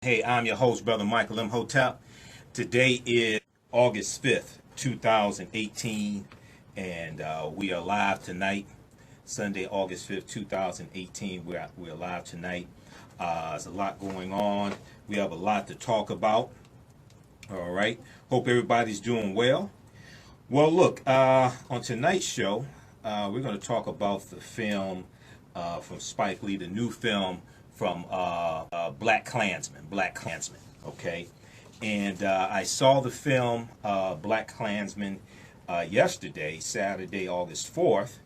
Hey, I'm your host, Brother Michael Imhotep. Today is August 5th, 2018, and we are live tonight, Sunday, August 5th, 2018. We're live tonight. There's a lot going on. We have a lot to talk about. All right. Hope everybody's doing well. Well, look, on tonight's show, we're going to talk about the film from Spike Lee, the new film from Black Klansman, okay? And I saw the film Black Klansman yesterday, Saturday, August 4th,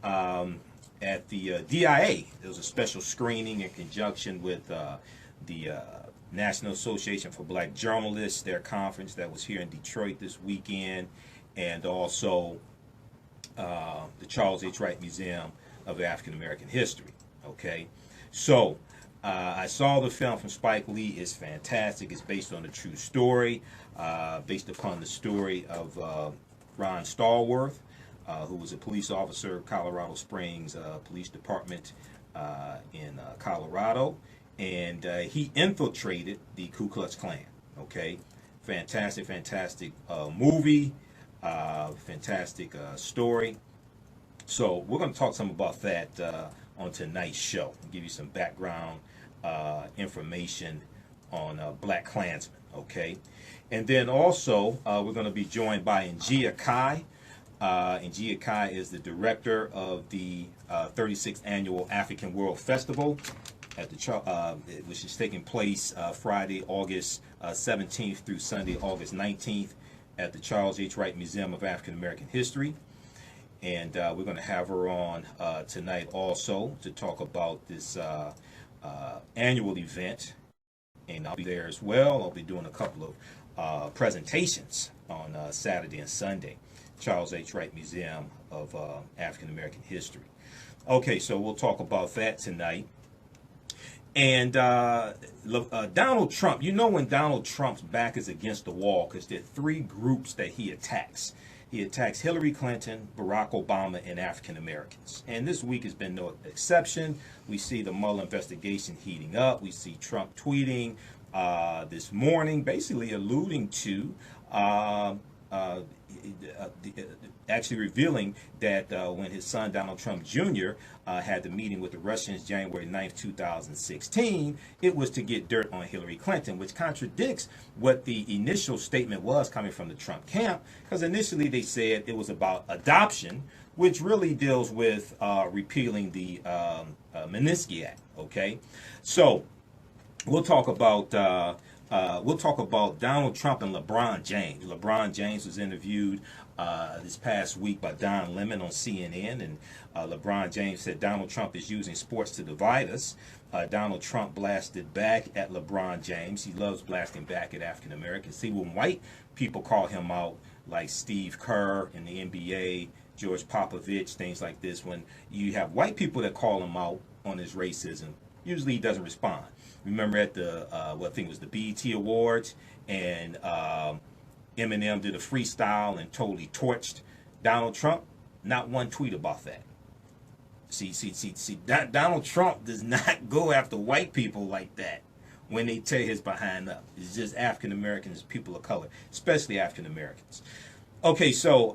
at the DIA. There was a special screening in conjunction with the National Association for Black Journalists, their conference that was here in Detroit this weekend, and also the Charles H. Wright Museum of African American History, okay? So, I saw the film from Spike Lee. It's fantastic. It's based on a true story, based upon the story of Ron Stallworth, who was a police officer, Colorado Springs Police Department in Colorado, and he infiltrated the Ku Klux Klan. Okay, fantastic movie, fantastic story. So we're going to talk some about that on tonight's show. I'll give you some background information on Black Klansman, okay? And then also, we're going to be joined by Njia Kai. Njia Kai is the director of the 36th Annual African World Festival, at the which is taking place Friday, August 17th through Sunday, August 19th at the Charles H. Wright Museum of African American History. And we're going to have her on tonight also to talk about this annual event. And I'll be there as well. I'll be doing a couple of presentations on Saturday and Sunday. Charles H. Wright Museum of African American History. Okay, so we'll talk about that tonight. And Donald Trump, you know when Donald Trump's back is against the wall, because there are three groups that he attacks. He attacks Hillary Clinton, Barack Obama, and African Americans. And this week has been no exception. We see the Mueller investigation heating up. We see Trump tweeting this morning, basically alluding to actually revealing that when his son Donald Trump Jr. Had the meeting with the Russians January 9th, 2016, it was to get dirt on Hillary Clinton, which contradicts what the initial statement was coming from the Trump camp, because initially they said it was about adoption, which really deals with repealing the Magnitsky Act, okay? So we'll talk about Donald Trump and LeBron James. LeBron James was interviewed this past week by Don Lemon on CNN, and LeBron James said Donald Trump is using sports to divide us. Donald Trump blasted back at LeBron James. He loves blasting back at African Americans. See, when white people call him out, like Steve Kerr in the NBA, George Popovich, things like this, when you have white people that call him out on his racism, usually he doesn't respond. Remember at the, I think it was the BET Awards, and Eminem did a freestyle and totally torched Donald Trump? Not one tweet about that. See, Donald Trump does not go after white people like that when they tear his behind up. It's just African Americans, people of color, especially African Americans. Okay, so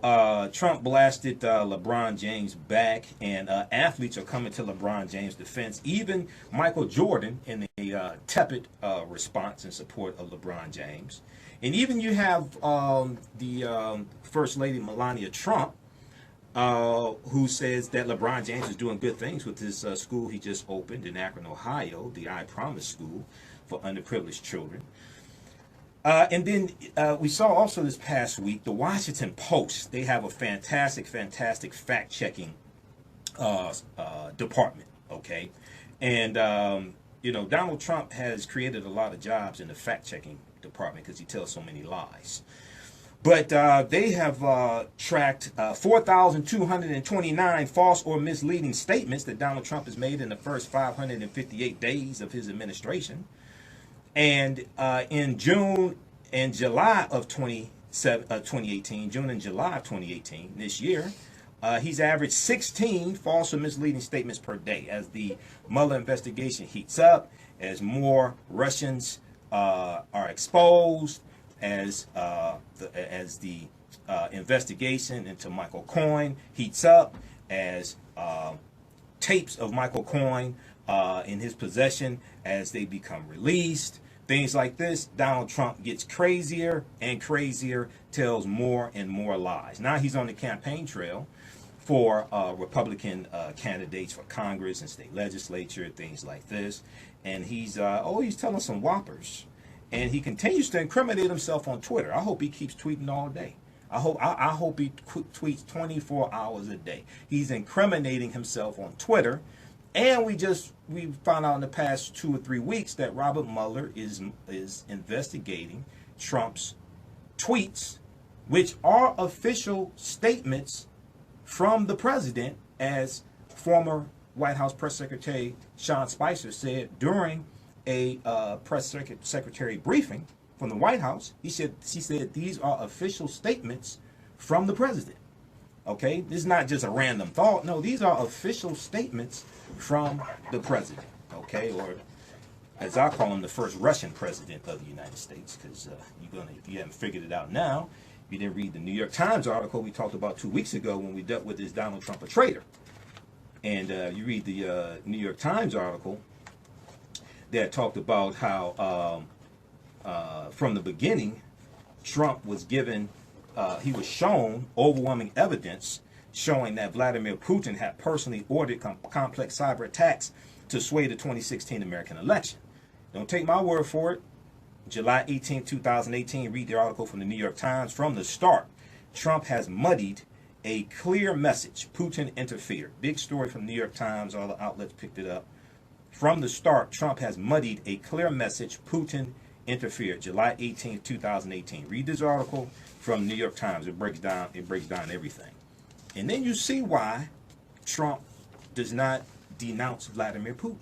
Trump blasted LeBron James back, and athletes are coming to LeBron James' defense. Even Michael Jordan in a tepid response in support of LeBron James. And even you have the First Lady Melania Trump, who says that LeBron James is doing good things with his school he just opened in Akron, Ohio, the I Promise School for underprivileged children. And then we saw also this past week, the Washington Post. They have a fantastic fact-checking department, okay? And, you know, Donald Trump has created a lot of jobs in the fact-checking department because he tells so many lies. But they have tracked 4,229 false or misleading statements that Donald Trump has made in the first 558 days of his administration. And in June and July of 2018, June and July of 2018, this year, he's averaged 16 false or misleading statements per day as the Mueller investigation heats up, as more Russians are exposed, as the investigation into Michael Cohen heats up, as tapes of Michael Cohen in his possession, as they become released, things like this, Donald Trump gets crazier and crazier, tells more and more lies. Now he's on the campaign trail for Republican candidates for Congress and state legislature, things like this, and he's telling some whoppers, and he continues to incriminate himself on Twitter. I hope he keeps tweeting all day. I hope he tweets 24 hours a day. He's incriminating himself on Twitter, and we found out in the past 2 or 3 weeks that Robert Mueller is investigating Trump's tweets, which are official statements from the president, as former White House Press Secretary Sean Spicer said during a press secretary briefing from the White House. She said these are official statements from the president. Okay, this is not just a random thought. No, these are official statements from the president. Okay, or as I call him, the first Russian president of the United States, because if you haven't figured it out now, you didn't read the New York Times article we talked about 2 weeks ago when we dealt with this Donald Trump a traitor. And you read the New York Times article that talked about how from the beginning, Trump was given, he was shown overwhelming evidence showing that Vladimir Putin had personally ordered complex cyber attacks to sway the 2016 American election. Don't take my word for it. July 18, 2018, read the article from the New York Times. From the start, Trump has muddied a clear message. Putin interfered. Big story from the New York Times. All the outlets picked it up. From the start, Trump has muddied a clear message. Putin interfered. July 18, 2018. Read this article from New York Times. It breaks down everything. And then you see why Trump does not denounce Vladimir Putin.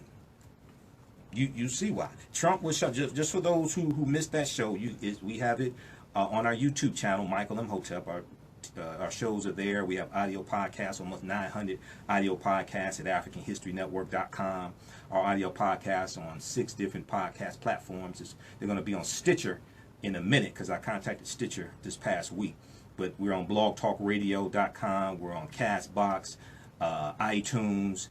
You see why. Trump was shown, just for those who missed that show, we have it on our YouTube channel, Michael Imhotep. Our shows are there. We have audio podcasts, almost 900 audio podcasts at AfricanHistoryNetwork.com. Our audio podcasts on 6 different podcast platforms. They're going to be on Stitcher in a minute, because I contacted Stitcher this past week. But we're on blogtalkradio.com. We're on Castbox, iTunes,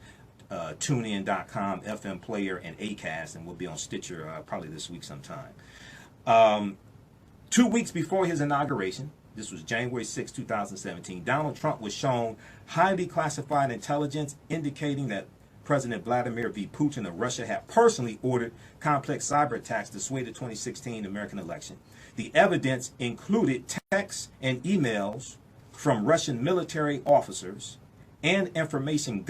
TuneIn.com, FM Player, and Acast, and we'll be on Stitcher probably this week sometime. 2 weeks before his inauguration, this was January 6, 2017, Donald Trump was shown highly classified intelligence indicating that President Vladimir V. Putin of Russia had personally ordered complex cyber attacks to sway the 2016 American election. The evidence included texts and emails from Russian military officers and information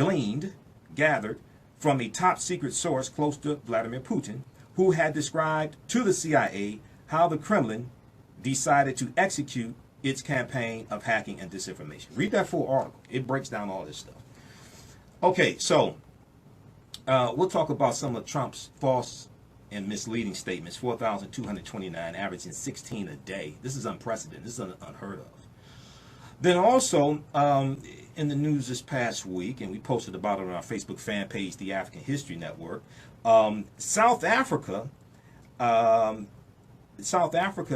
gathered from a top secret source close to Vladimir Putin, who had described to the CIA how the Kremlin decided to execute its campaign of hacking and disinformation. Read that full article. It breaks down all this stuff. Okay, so we'll talk about some of Trump's false and misleading statements. 4,229, averaging 16 a day. This is unprecedented. This is unheard of. Then also, in the news this past week, and we posted about it on our Facebook fan page, the African History Network, South Africa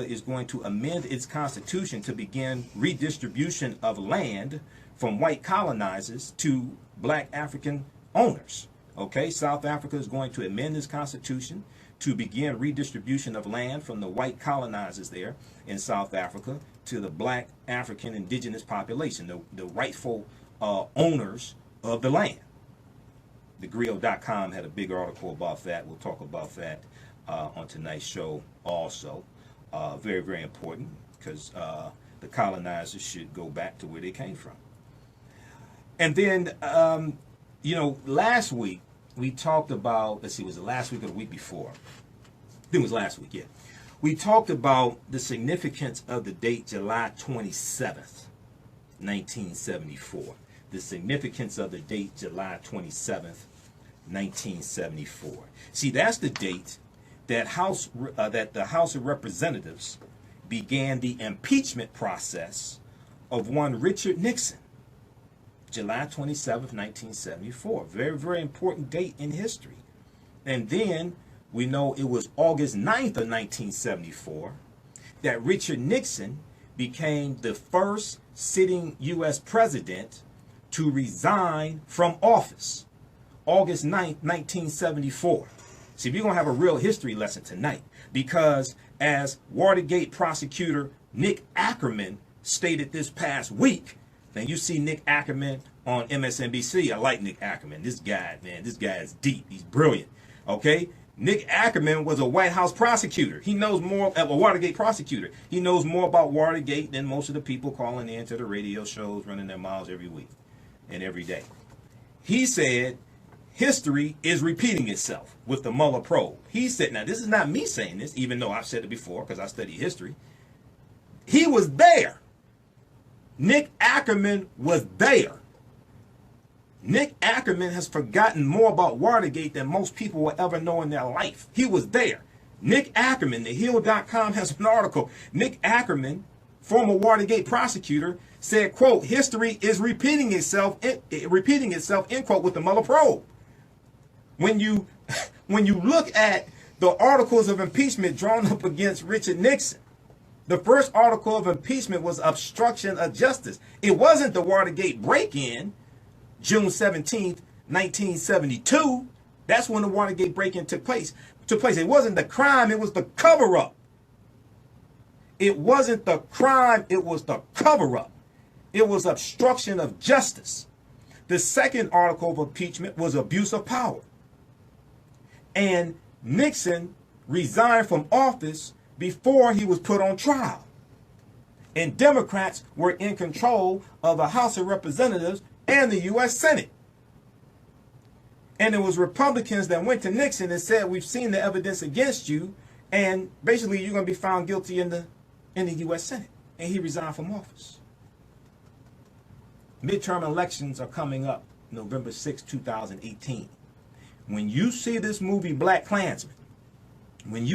is going to amend its constitution to begin redistribution of land from white colonizers to black African owners. Okay, South Africa is going to amend its constitution to begin redistribution of land from the white colonizers there in South Africa to the black African indigenous population, the rightful owners of the land. TheGrio.com had a big article about that. We'll talk about that on tonight's show also. Very, very important, because the colonizers should go back to where they came from. And then, last week we talked about, let's see, was it last week or the week before? I think it was last week, yeah. We talked about the significance of the date July 27th, 1974. The significance of the date July 27th, 1974. See, that's the date that the House of Representatives began the impeachment process of one Richard Nixon. July 27th, 1974. Very, very important date in history. And then We know it was August 9th of 1974 that Richard Nixon became the first sitting U.S. president to resign from office. August 9th, 1974. See, we're going to have a real history lesson tonight, because as Watergate prosecutor Nick Ackerman stated this past week, now you see Nick Ackerman on MSNBC. I like Nick Ackerman. This guy, man, this guy is deep. He's brilliant. Okay? Nick Ackerman was a White House prosecutor. He knows more, a Watergate prosecutor. He knows more about Watergate than most of the people calling in to the radio shows, running their mouths every week and every day. He said history is repeating itself with the Mueller probe. He said, now this is not me saying this, even though I've said it before because I study history. He was there. Nick Ackerman was there. Nick Ackerman has forgotten more about Watergate than most people will ever know in their life. He was there. Nick Ackerman, TheHill.com has an article. Nick Ackerman, former Watergate prosecutor, said, quote, history is repeating itself, end quote, with the Mueller probe. When you look at the articles of impeachment drawn up against Richard Nixon, the first article of impeachment was obstruction of justice. It wasn't the Watergate break-in, June 17th, 1972. That's when the Watergate break-in took place. It wasn't the crime, it was the cover-up. It wasn't the crime, it was the cover-up. It was obstruction of justice. The second article of impeachment was abuse of power. And Nixon resigned from office before he was put on trial. And Democrats were in control of the House of Representatives and the U.S. Senate. And it was Republicans that went to Nixon and said, we've seen the evidence against you, and basically you're going to be found guilty in the U.S. Senate. And he resigned from office. Midterm elections are coming up November 6, 2018. When you see this movie Black Klansman, and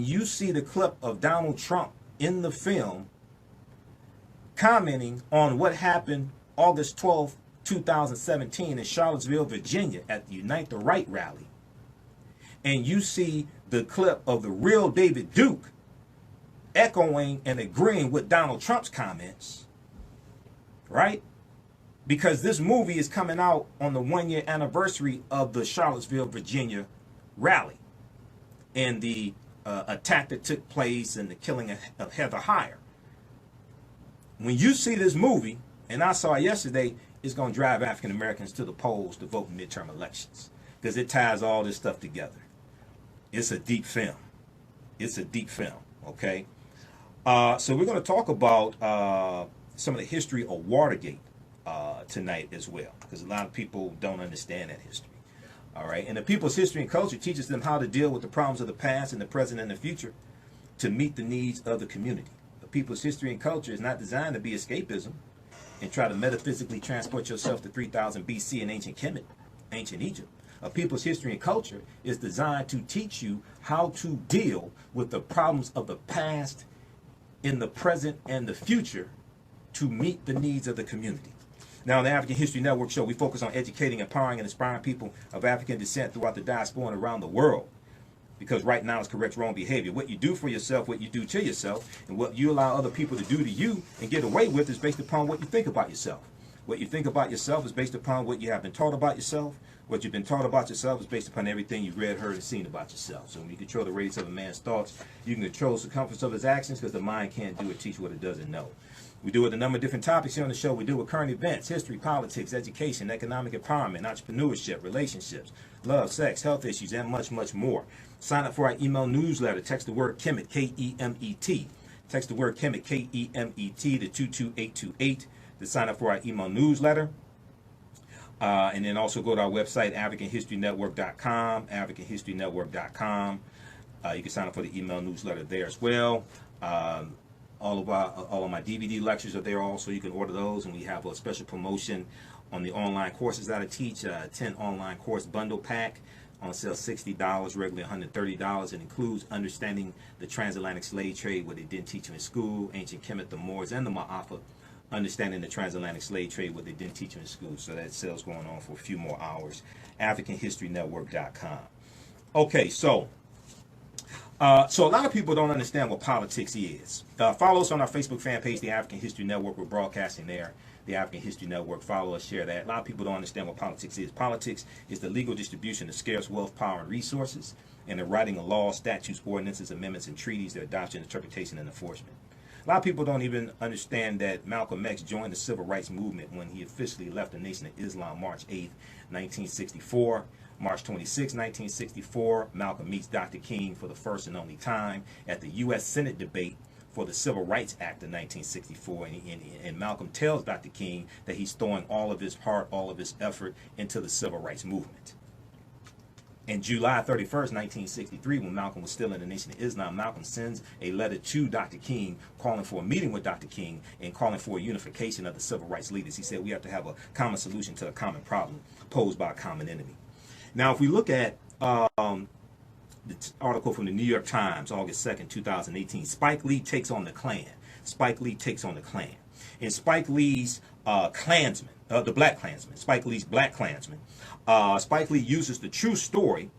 you see the clip of Donald Trump in the film commenting on what happened August 12, 2017 in Charlottesville, Virginia at the Unite the Right rally, and you see the clip of the real David Duke echoing and agreeing with Donald Trump's comments, right? Because this movie is coming out on the 1-year anniversary of the Charlottesville, Virginia rally and the attack that took place and the killing of Heather Heyer. When you see this movie, and I saw it yesterday, it's going to drive African Americans to the polls to vote in midterm elections, because it ties all this stuff together. It's a deep film. Okay? So we're going to talk about some of the history of Watergate tonight as well, because a lot of people don't understand that history. All right? And the People's History and Culture teaches them how to deal with the problems of the past and the present and the future to meet the needs of the community. The People's History and Culture is not designed to be escapism and try to metaphysically transport yourself to 3000 BC in ancient Egypt. A People's History and Culture is designed to teach you how to deal with the problems of the past, in the present, and the future to meet the needs of the community. Now, on the African History Network show, we focus on educating, empowering, and inspiring people of African descent throughout the diaspora and around the world. Because right now it's correct wrong behavior. What you do for yourself, what you do to yourself, and what you allow other people to do to you and get away with is based upon what you think about yourself. What you think about yourself is based upon what you have been taught about yourself. What you've been taught about yourself is based upon everything you've read, heard, and seen about yourself. So when you control the radius of a man's thoughts, you can control the circumference of his actions, because the mind can't do or teach what it doesn't know. We do with a number of different topics here on the show. We do with current events, history, politics, education, economic empowerment, entrepreneurship, relationships, love, sex, health issues, and much, much more. Sign up for our email newsletter. Text the word Kemet, K-E-M-E-T. Text the word Kemet, K-E-M-E-T, to 22828 to sign up for our email newsletter. And then also go to our website, AfricanHistoryNetwork.com, AfricanHistoryNetwork.com. You can sign up for the email newsletter there as well. All of my DVD lectures are there also. You can order those, and we have a special promotion on the online courses that I teach. 10 online course bundle pack on sale, $60, regularly $130. It includes understanding the transatlantic slave trade, what they didn't teach you in school, ancient Kemet, the Moors, and the Ma'afa Understanding the Transatlantic Slave Trade, what they didn't teach you in school. So that sale's going on for a few more hours. AfricanHistoryNetwork.com. Okay, so a lot of people don't understand what politics is. Follow us on our Facebook fan page, the African History Network. We're broadcasting there. The African History Network. Follow us, share that. A lot of people don't understand what politics is. Politics is the legal distribution of scarce wealth, power, and resources, and the writing of laws, statutes, ordinances, amendments, and treaties, their adoption, interpretation, and enforcement. A lot of people don't even understand that Malcolm X joined the civil rights movement when he officially left the Nation of Islam March 8, 1964. March 26, 1964, Malcolm meets Dr. King for the first and only time at the U.S. Senate debate for the Civil Rights Act of 1964, and Malcolm tells Dr. King that he's throwing all of his heart, all of his effort into the civil rights movement. And July 31st, 1963, when Malcolm was still in the Nation of Islam, Malcolm sends a letter to Dr. King calling for a meeting with Dr. King and calling for a unification of the civil rights leaders. He said we have to have a common solution to a common problem posed by a common enemy. Now, if we look at the article from the New York Times, August 2nd, 2018, Spike Lee takes on the Klan. Spike Lee takes on the Klan. In Spike Lee's Klansman, the Black Klansman, Spike Lee's Black Klansman, Spike Lee uses the true story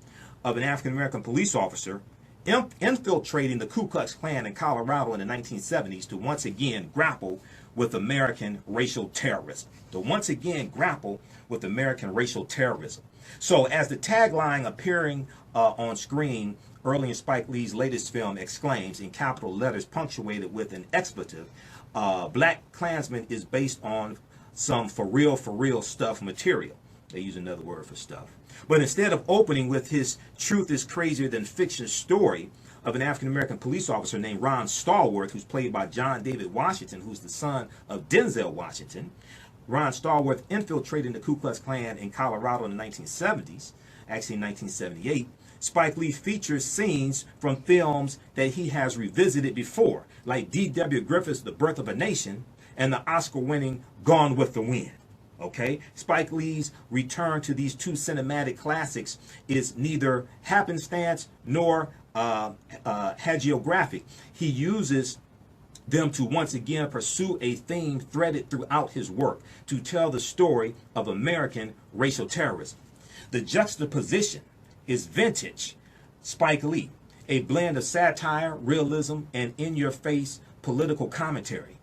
of an African-American police officer infiltrating the Ku Klux Klan in Colorado in the 1970s to once again grapple with American racial terrorism. To once again grapple with American racial terrorism. So as the tagline appearing on screen early in Spike Lee's latest film exclaims in capital letters punctuated with an expletive, Black Klansman is based on some for real stuff material. They use another word for stuff. But instead of opening with his truth is crazier than fiction story of an African-American police officer named Ron Stallworth, who's played by John David Washington, who's the son of Denzel Washington. Ron Stallworth infiltrating the Ku Klux Klan in Colorado in the 1970s, actually in 1978. Spike Lee features scenes from films that he has revisited before, like D.W. Griffith's The Birth of a Nation and the Oscar-winning Gone with the Wind. Okay, Spike Lee's return to these two cinematic classics is neither happenstance nor hagiographic. He uses them to once again pursue a theme threaded throughout his work to tell the story of American racial terrorism. The juxtaposition is vintage Spike Lee, a blend of satire, realism, and in-your-face political commentary.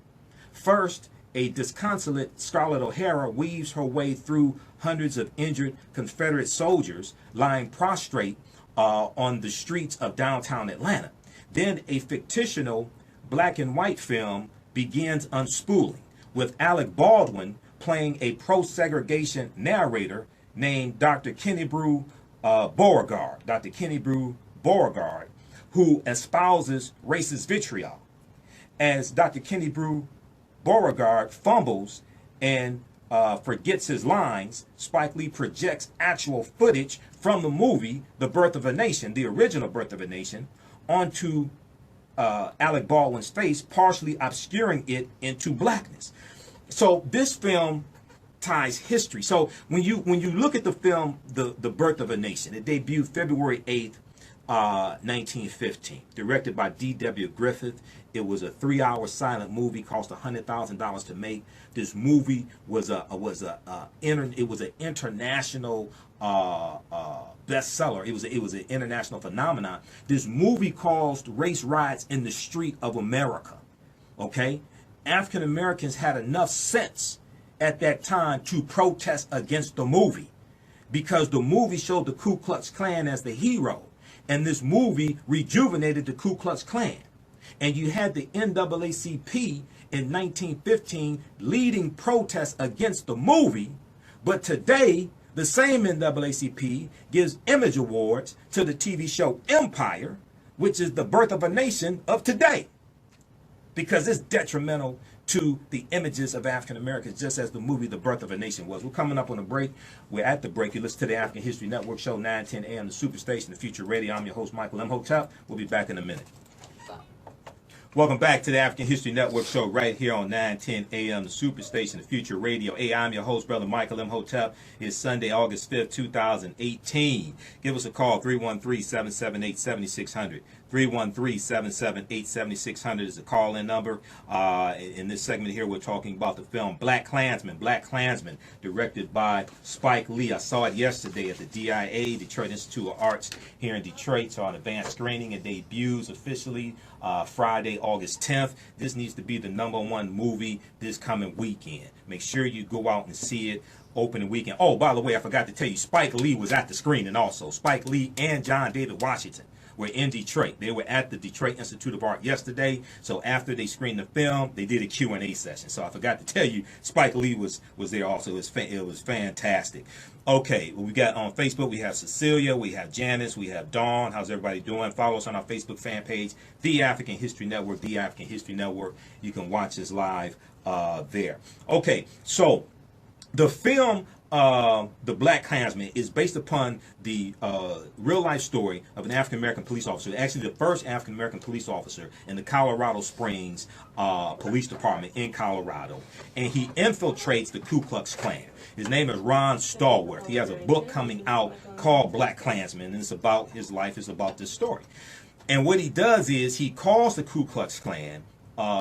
First, a disconsolate Scarlett O'Hara weaves her way through hundreds of injured Confederate soldiers lying prostrate on the streets of downtown Atlanta. Then a fictional black and white film begins unspooling, with Alec Baldwin playing a pro-segregation narrator named Dr. Kennebrew Beauregard. Dr. Kennebrew Beauregard, who espouses racist vitriol. As Dr. Kennebrew Beauregard fumbles and forgets his lines, Spike Lee projects actual footage from the movie The Birth of a Nation, the original Birth of a Nation, onto Alec Baldwin's face, partially obscuring it into blackness. So this film ties history. So when you look at the film The Birth of a Nation, it debuted February 8th, 1915, directed by D.W. Griffith. It was a 3-hour silent movie, cost $100,000 to make. This movie was an international bestseller. It was an international phenomenon. This movie caused race riots in the street of America. Okay, African Americans had enough sense at that time to protest against the movie, because the movie showed the Ku Klux Klan as the hero, and this movie rejuvenated the Ku Klux Klan. And you had the NAACP in 1915 leading protests against the movie, but today the same NAACP gives image awards to the TV show Empire, which is the birth of a nation of today, because it's detrimental to the images of African Americans, just as the movie The Birth of a Nation was. We're coming up on a break. We're at the break. You listen to the African History Network show, 9:10 a.m. the Superstation, the Future Radio. I'm your host, Michael Imhotep. We'll be back in a minute. Welcome back to the African History Network show right here on 910 AM, the Superstation, the Future Radio. Hey, I'm your host, Brother Michael Imhotep. It's Sunday, August 5th, 2018. Give us a call, 313-778-7600. 313-778-7600 is the call-in number. In this segment here, we're talking about the film Black Klansman. Black Klansman, directed by Spike Lee. I saw it yesterday at the DIA, Detroit Institute of Arts here in Detroit. So on advanced screening, it debuts officially Friday, August 10th. This needs to be the #1 movie this coming weekend. Make sure you go out and see it opening weekend. Oh, by the way, I forgot to tell you, Spike Lee was at the screening also. Spike Lee and John David Washington were in Detroit. They were at the Detroit Institute of Art yesterday. So after they screened the film, they did a Q&A session. So I forgot to tell you, Spike Lee was there also. It was fantastic. Okay, well, we got on Facebook, we have Cecilia, we have Janice, we have Dawn. How's everybody doing? Follow us on our Facebook fan page, The African History Network, The African History Network. You can watch us live there. Okay, so the film The Black Klansman is based upon the real-life story of an African-American police officer, actually the first African-American police officer in the Colorado Springs Police Department in Colorado. And he infiltrates the Ku Klux Klan. His name is Ron Stallworth. He has a book coming out called Black Klansman, and it's about his life, it's about this story. And what he does is he calls the Ku Klux Klan,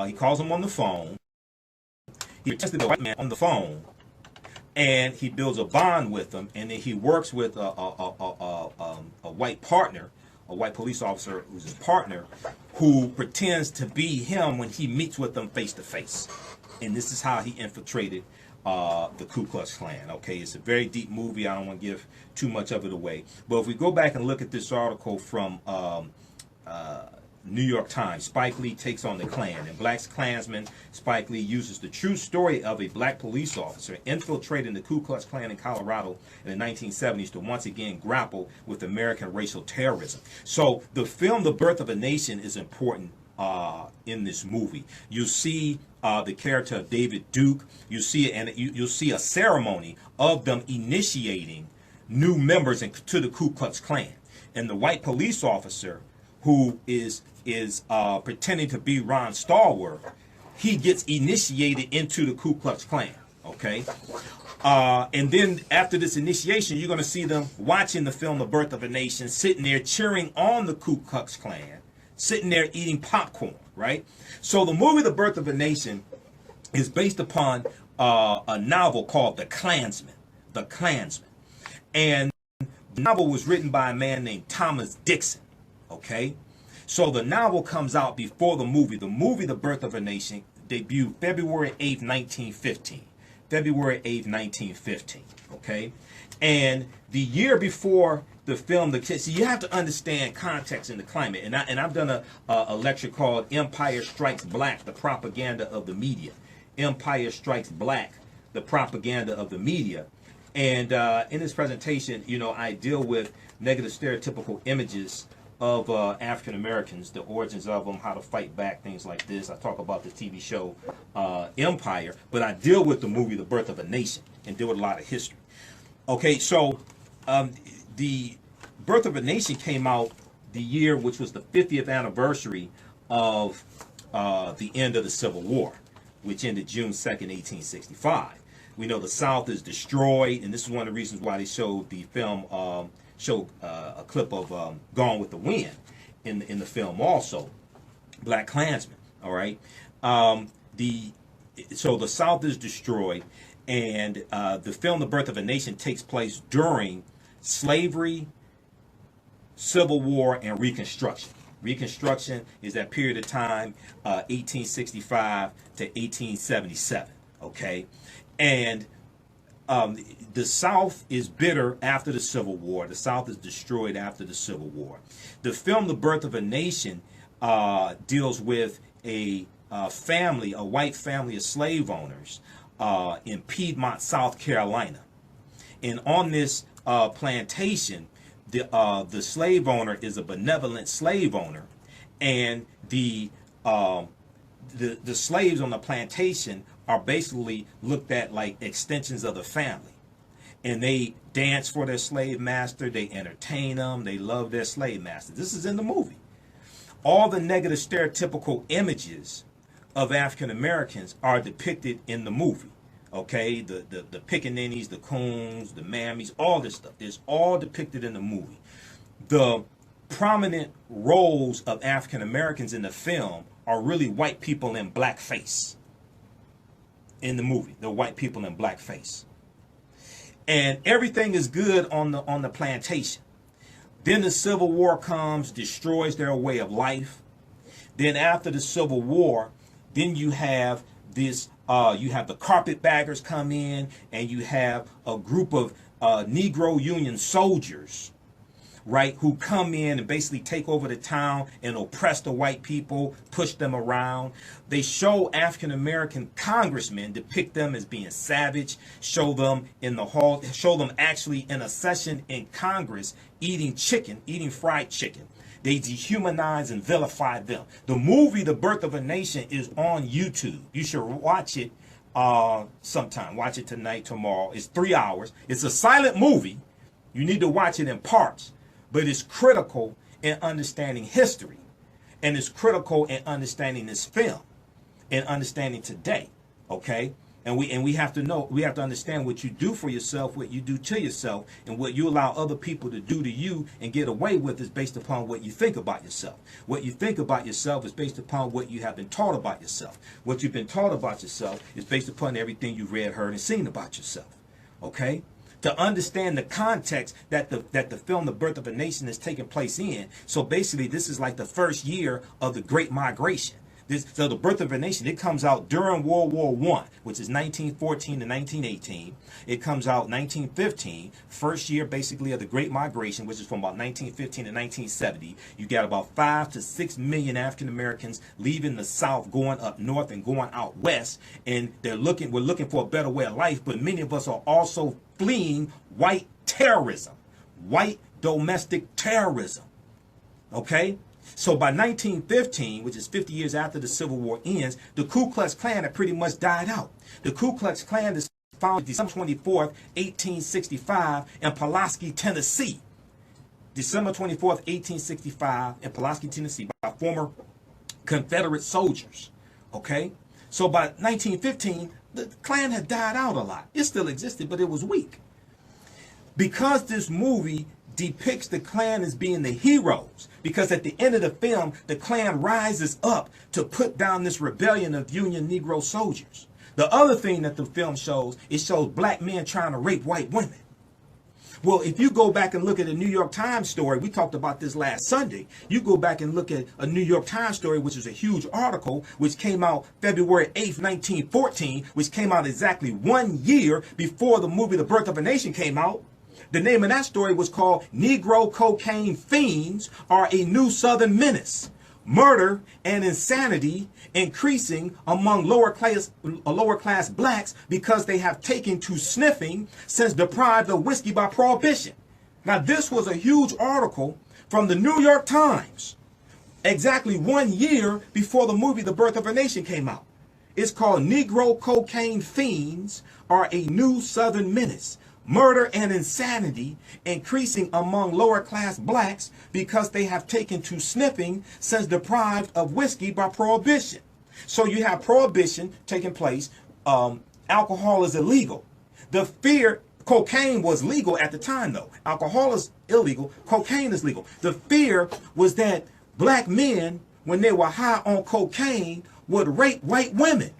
he calls them on the phone, he arrested the white man on the phone, and he builds a bond with them, and then he works with a white partner, a white police officer who's his partner, who pretends to be him when he meets with them face to face. And this is how he infiltrated the Ku Klux Klan. Okay, it's a very deep movie. I don't want to give too much of it away. But if we go back and look at this article from New York Times, Spike Lee takes on the Klan. In Black Klansman, Spike Lee uses the true story of a black police officer infiltrating the Ku Klux Klan in Colorado in the 1970s to once again grapple with American racial terrorism. So the film The Birth of a Nation is important in this movie. You see the character of David Duke. You see it, and you'll see a ceremony of them initiating new members into the Ku Klux Klan. And the white police officer who is pretending to be Ron Stallworth, he gets initiated into the Ku Klux Klan. Okay, and then after this initiation, you're going to see them watching the film The Birth of a Nation, sitting there cheering on the Ku Klux Klan, sitting there eating popcorn, right? So the movie The Birth of a Nation is based upon a novel called The Klansman. The Klansman. And the novel was written by a man named Thomas Dixon, okay? So the novel comes out before the movie. The movie The Birth of a Nation debuted February 8th, 1915. February 8th, 1915, okay? And the year before the film, so you have to understand context and the climate. And I've done a lecture called Empire Strikes Black, the Propaganda of the Media. Empire Strikes Black, the Propaganda of the Media. And in this presentation, you know, I deal with negative stereotypical images of African Americans, the origins of them, how to fight back, things like this. I talk about the TV show Empire, but I deal with the movie The Birth of a Nation and deal with a lot of history. Okay, so the Birth of a Nation came out the year which was the 50th anniversary of the end of the Civil War, which ended June 2nd, 1865. We know the South is destroyed, and this is one of the reasons why they showed the film, a clip of Gone with the Wind in the film also, Black Klansman, all right? So the South is destroyed, and the film The Birth of a Nation takes place during slavery, Civil War, and Reconstruction. Reconstruction is that period of time, 1865 to 1877, okay? And the South is bitter after the Civil War. The South is destroyed after the Civil War. The film The Birth of a Nation deals with a family, a white family of slave owners in Piedmont, South Carolina. And on this plantation, the slave owner is a benevolent slave owner, and the slaves on the plantation are basically looked at like extensions of the family. And they dance for their slave master, they entertain them, they love their slave master. This is in the movie. all the negative stereotypical images of African Americans are depicted in the movie. Okay, the pickaninnies, the coons, the mammies, all this stuff is all depicted in the movie. The prominent roles of African Americans in the film are really white people in blackface. In the movie, the white people in blackface, and everything is good on the plantation. Then the Civil War comes, destroys their way of life. Then after the Civil War, then you have this. You have the carpetbaggers come in, and you have a group of Negro Union soldiers, right, who come in and basically take over the town and oppress the white people, push them around. They show African American congressmen, depict them as being savage, show them in the hall, show them actually in a session in Congress eating chicken, eating fried chicken. They dehumanize and vilify them. The movie The Birth of a Nation is on YouTube. You should watch it sometime. Watch it tonight, tomorrow. It's 3 hours. It's a silent movie. You need to watch it in parts. But it's critical in understanding history. And it's critical in understanding this film. And understanding today. Okay? And we have to know, we have to understand what you do for yourself, what you do to yourself, and what you allow other people to do to you and get away with is based upon what you think about yourself. What you think about yourself is based upon what you have been taught about yourself. What you've been taught about yourself is based upon everything you've read, heard, and seen about yourself. Okay? To understand the context that the film The Birth of a Nation is taking place in. So basically, this is like the first year of the Great Migration. So The Birth of a Nation, it comes out during World War I, which is 1914 to 1918. It comes out 1915, first year basically of the Great Migration, which is from about 1915 to 1970. You got about 5 to 6 million African Americans leaving the South, going up north and going out west, and we're looking for a better way of life. But many of us are also fleeing white terrorism, white domestic terrorism. Okay. So by 1915, which is 50 years after the Civil War ends, the Ku Klux Klan had pretty much died out. The Ku Klux Klan is founded December 24th, 1865 in Pulaski, Tennessee. December 24th, 1865 in Pulaski, Tennessee by former Confederate soldiers. Okay? So by 1915, the Klan had died out a lot. It still existed, but it was weak. Because this movie depicts the Klan as being the heroes, because at the end of the film, the Klan rises up to put down this rebellion of Union Negro soldiers. The other thing that the film shows, it shows black men trying to rape white women. Well, if you go back and look at a New York Times story, we talked about this last Sunday. You go back and look at a New York Times story, which is a huge article, which came out February 8th, 1914, which came out exactly 1 year before the movie The Birth of a Nation came out. The name of that story was called Negro Cocaine Fiends Are a New Southern Menace. Murder and insanity increasing among lower class blacks because they have taken to sniffing since deprived of whiskey by prohibition. Now, this was a huge article from the New York Times exactly 1 year before the movie The Birth of a Nation came out. It's called Negro Cocaine Fiends Are a New Southern Menace. Murder and insanity increasing among lower class blacks because they have taken to sniffing since deprived of whiskey by prohibition. So you have prohibition taking place. Alcohol is illegal. The fear, cocaine was legal at the time though. Alcohol is illegal. Cocaine is legal. The fear was that black men, when they were high on cocaine, would rape white women.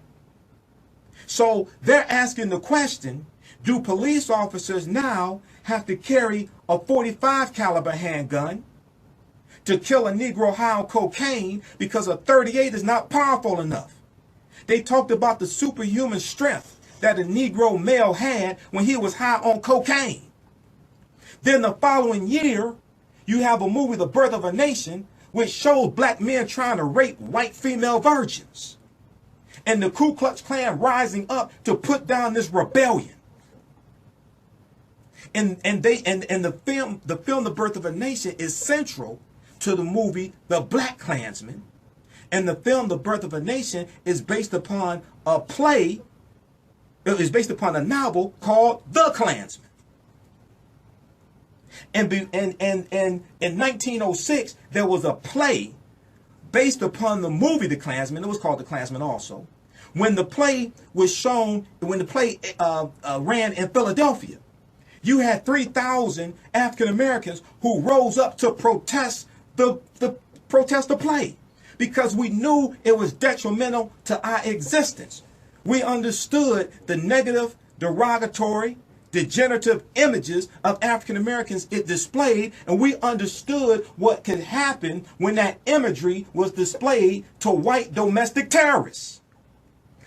So they're asking the question, do police officers now have to carry a .45 caliber handgun to kill a Negro high on cocaine because a .38 is not powerful enough? They talked about the superhuman strength that a Negro male had when he was high on cocaine. Then the following year, you have a movie, The Birth of a Nation, which shows black men trying to rape white female virgins. And the Ku Klux Klan rising up to put down this rebellion. And the film The Birth of a Nation is central to the movie The Black Klansman. And the film The Birth of a Nation is based upon a play, it is based upon a novel called The Klansman. And in 1906, there was a play based upon the movie The Klansman. It was called The Klansman also. When the play was shown, when the play ran in Philadelphia, you had 3,000 African Americans who rose up to protest the play, because we knew it was detrimental to our existence. We understood the negative, derogatory, degenerative images of African Americans it displayed, and we understood what could happen when that imagery was displayed to white domestic terrorists.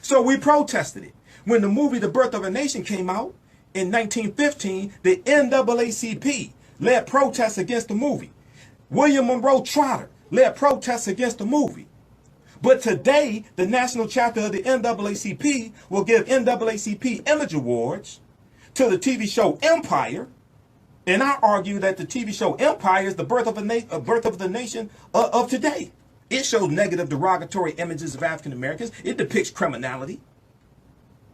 So we protested it. When the movie The Birth of a Nation came out in 1915, the NAACP led protests against the movie. William Monroe Trotter led protests against the movie. But today, the national chapter of the NAACP will give NAACP Image Awards to the TV show Empire. And I argue that the TV show Empire is the birth of the nation of today. It shows negative, derogatory images of African Americans. It depicts criminality.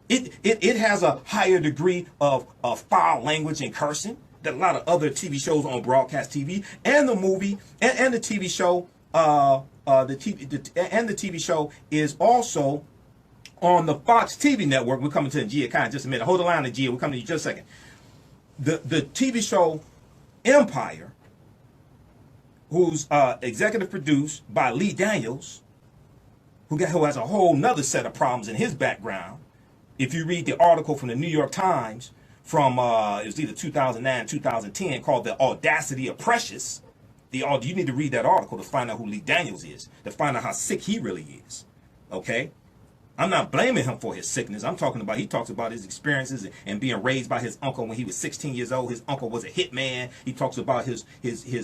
It has a higher degree of foul language and cursing than a lot of other TV shows on broadcast TV. And the movie and the TV show, the TV show is also on the Fox TV network. We're coming to Njia Kai in just a minute. Hold the line, Njia. We're coming to you just a second. The TV show Empire, who's executive produced by Lee Daniels, who has a whole nother set of problems in his background. If you read the article from the New York Times from it was either 2009, 2010, called The Audacity of Precious, you need to read that article to find out who Lee Daniels is, to find out how sick he really is. Okay? I'm not blaming him for his sickness. I'm talking about, he talks about his experiences and being raised by his uncle when he was 16 years old. His uncle was a hitman. He talks about his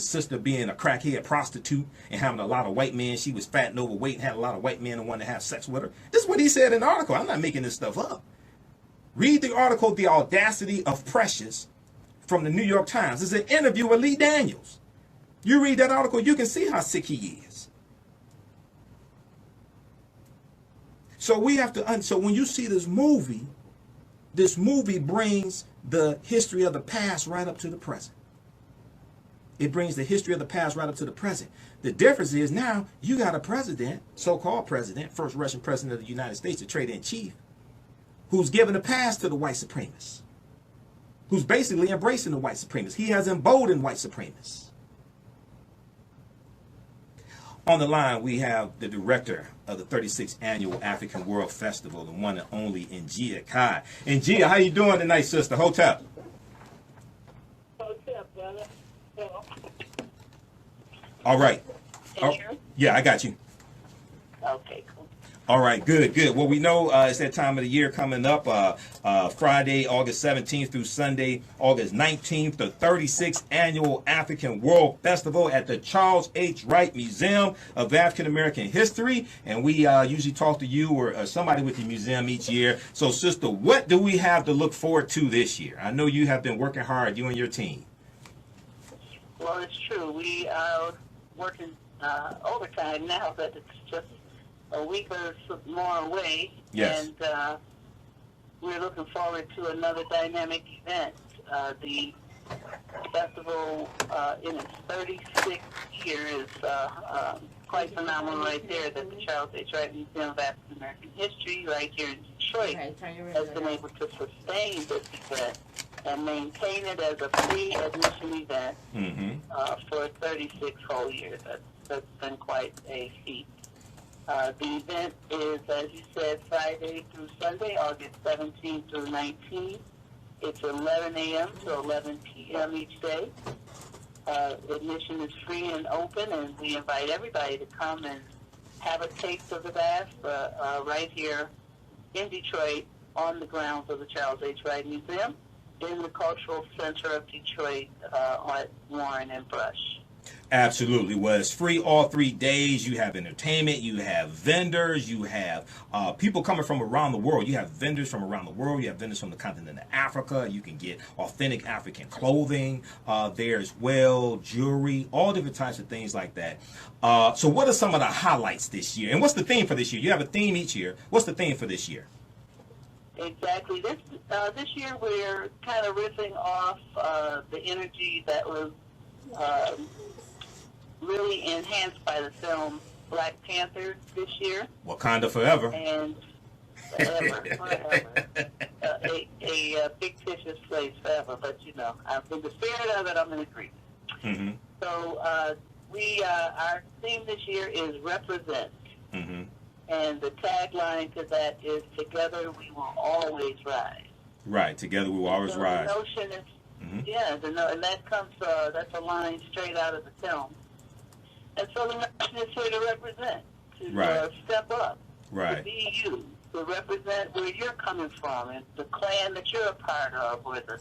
sister being a crackhead prostitute and having a lot of white men. She was fat and overweight and had a lot of white men and wanted to have sex with her. This is what he said in the article. I'm not making this stuff up. Read the article, The Audacity of Precious, from the New York Times. It's an interview with Lee Daniels. You read that article, you can see how sick he is. So we have to, so when you see this movie brings the history of the past right up to the present. It brings the history of the past right up to the present. The difference is now you got a president, so-called president, first Russian president of the United States, the traitor-in-chief, who's giving a pass to the white supremacists, who's basically embracing the white supremacists. He has emboldened white supremacists. On the line, we have the director of the 36th Annual African World Festival, the one and only Njia Kai. Njia, how you doing tonight, sister? Hotep. Hotep, brother. All right. Oh, yeah, I got you. Okay, cool. All right, good. Well, we know it's that time of the year coming up. Friday, August 17th through Sunday, August 19th, the 36th Annual African World Festival at the Charles H. Wright Museum of African American History. And we usually talk to you or somebody with the museum each year. So, sister, what do we have to look forward to this year? I know you have been working hard, you and your team. Well, it's true. We are working overtime now, but it's just a week or so more away. Yes. And we're looking forward to another dynamic event. The festival in its 36th year is quite phenomenal right there, that the Charles H. Wright Museum of African American History right here in Detroit has been able to sustain this event and maintain it as a free admission event for 36 whole years. That's been quite a feat. The event is, as you said, Friday through Sunday, August 17th through 19th. It's 11 a.m. to 11 p.m. each day. Admission is free and open, and we invite everybody to come and have a taste of the past right here in Detroit on the grounds of the Charles H. Wright Museum in the Cultural Center of Detroit at Warren and Brush. Absolutely. Well, it's free all 3 days. You have entertainment, you have vendors, you have people coming from around the world. You have vendors from around the world. You have vendors from the continent of Africa. You can get authentic African clothing there as well, jewelry, all different types of things like that. So what are some of the highlights this year? And what's the theme for this year? You have a theme each year. What's the theme for this year? Exactly. This year we're kind of riffing off the energy that was really enhanced by the film Black Panther this year. Wakanda forever. And forever. A fictitious place forever, but in the spirit of it, I'm in agreement. Mm-hmm. So our theme this year is represent. Mm-hmm. And the tagline to that is together we will always rise. Right, together we will always rise. The notion is, and that comes, that's a line straight out of the film. And so the notion is here to represent, to step up, to be you, to represent where you're coming from, and the clan that you're a part of, or the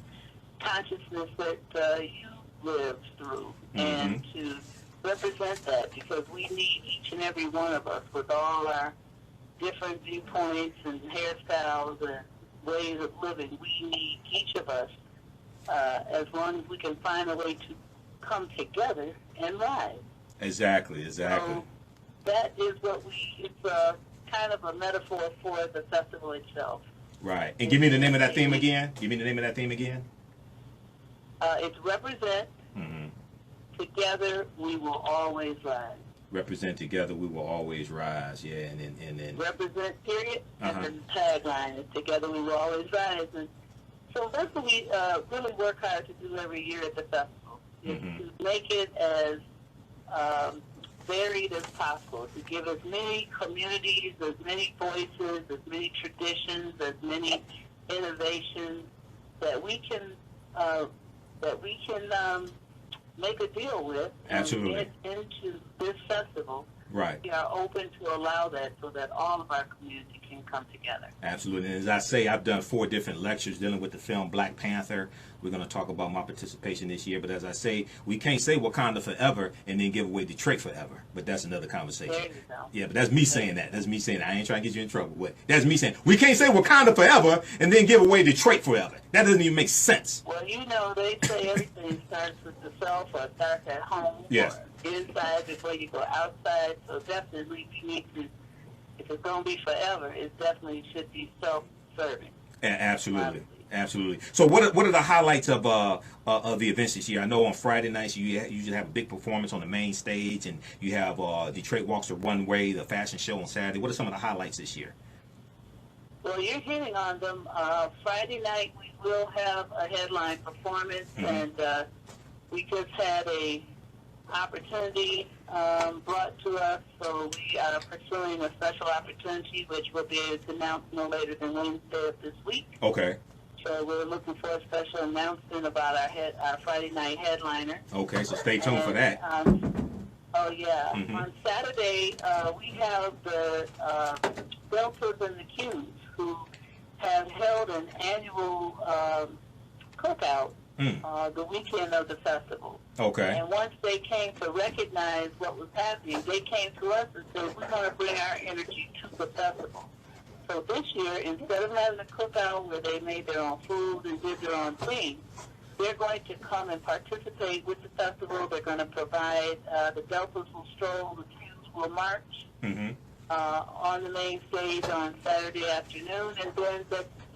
consciousness that you live through, and to represent that, because we need each and every one of us with all our different viewpoints and hairstyles and ways of living. We need each of us, as long as we can find a way to come together and rise. Exactly. So that is what it's kind of a metaphor for the festival itself. Right. And give me the name of that theme again. It's represent. Together we will always rise. Represent, together we will always rise. Yeah, and then represent, period. And then the tagline is together we will always rise. And so that's what we really work hard to do every year at the festival, is to make it as varied as possible, to give as many communities, as many voices, as many traditions, as many innovations that we can make a deal with. Absolutely. And get into this festival. Right. We are open to allow that so that all of our community can come together. Absolutely. And as I say, I've done 4 different lectures dealing with the film Black Panther. We're going to talk about my participation this year. But as I say, we can't say Wakanda forever and then give away Detroit forever. But that's another conversation. There you go. Yeah, but that's me saying that. That's me saying that. I ain't trying to get you in trouble. But that's me saying, we can't say Wakanda forever and then give away Detroit forever. That doesn't even make sense. Well, they say everything starts with the self, or starts at home, yes, or inside before you go outside. So definitely we need to, if it's going to be forever, it definitely should be self-serving. Absolutely. Absolutely. So what are the highlights of the events this year? I know on Friday nights you usually have a big performance on the main stage, and you have Detroit Walks the Runway, the fashion show on Saturday. What are some of the highlights this year? Well, you're hitting on them. Friday night we will have a headline performance, and we just had a opportunity brought to us, so we are pursuing a special opportunity which we'll be able to announce no later than Wednesday of this week. Okay. So we're looking for a special announcement about our Friday night headliner. Okay, so stay tuned for that. On Saturday we have the Deltas and the Qs who have held an annual cookout the weekend of the festival. Okay. And once they came to recognize what was happening, they came to us and said, we want to bring our energy to the festival. So this year, instead of having a cookout where they made their own food and did their own thing, they're going to come and participate with the festival. They're going to provide, the Deltas will stroll, the Qs will march on the main stage on Saturday afternoon, and then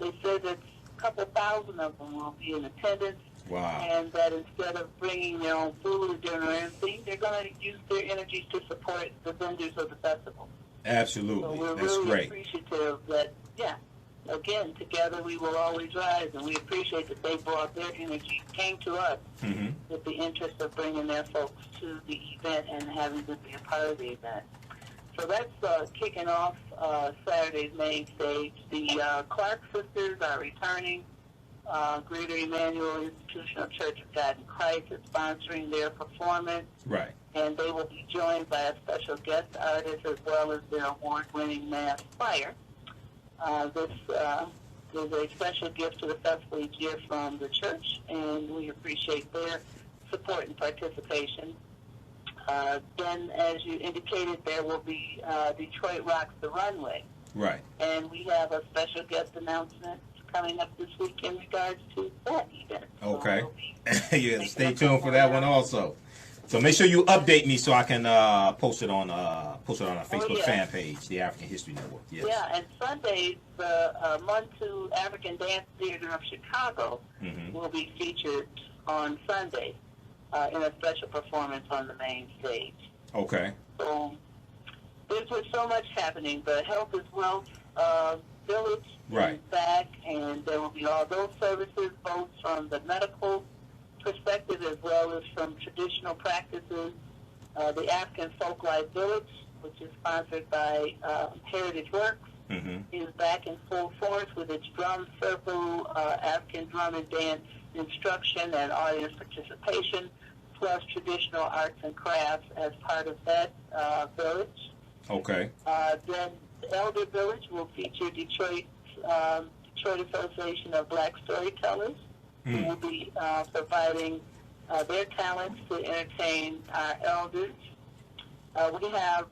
they said that a couple thousand of them will be in attendance. Wow. And that instead of bringing their own food or doing their own thing, they're going to use their energy to support the vendors of the festival. Absolutely. So we're That's really great. appreciative that, again, together we will always rise, and we appreciate that they brought their energy, came to us with the interest of bringing their folks to the event and having them be a part of the event. So that's kicking off Saturday's main stage. The Clark sisters are returning. Greater Emmanuel Institutional Church of God in Christ is sponsoring their performance. Right. And they will be joined by a special guest artist as well as their award-winning mass choir. This is a special gift to the festival each year from the church, and we appreciate their support and participation. Then, as you indicated, there will be Detroit Rocks the Runway. Right. And we have a special guest announcement coming up this week in regards to that event. Okay. So stay tuned for that one also. So make sure you update me so I can post it on our Facebook fan page, the African History Network. Yes. Yeah, and Sundays, the Muntu African Dance Theater of Chicago will be featured on Sunday in a special performance on the main stage. Okay. So there's so much happening. The Health is Wealth Village Right. is back, and there will be all those services, both from the medical perspective as well as from traditional practices. The African Folklife Village, which is sponsored by Heritage Works, is back in full force with its drum circle, African drum and dance instruction and audience participation, plus traditional arts and crafts as part of that village. Okay. Then the Elder Village will feature Detroit Association of Black Storytellers, who will be providing their talents to entertain our elders. We have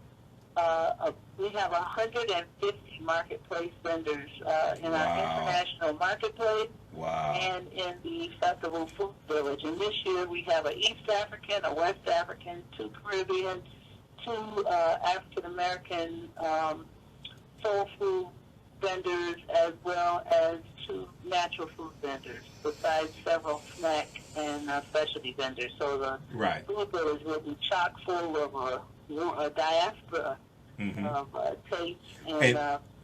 150 marketplace vendors in our international marketplace and in the Festival Food Village. And this year we have an East African, a West African, 2 Caribbean, 2 African American soul food vendors, as well as 2 natural food vendors, besides several snack and specialty vendors. So the food village will be chock full of a diaspora of tastes, and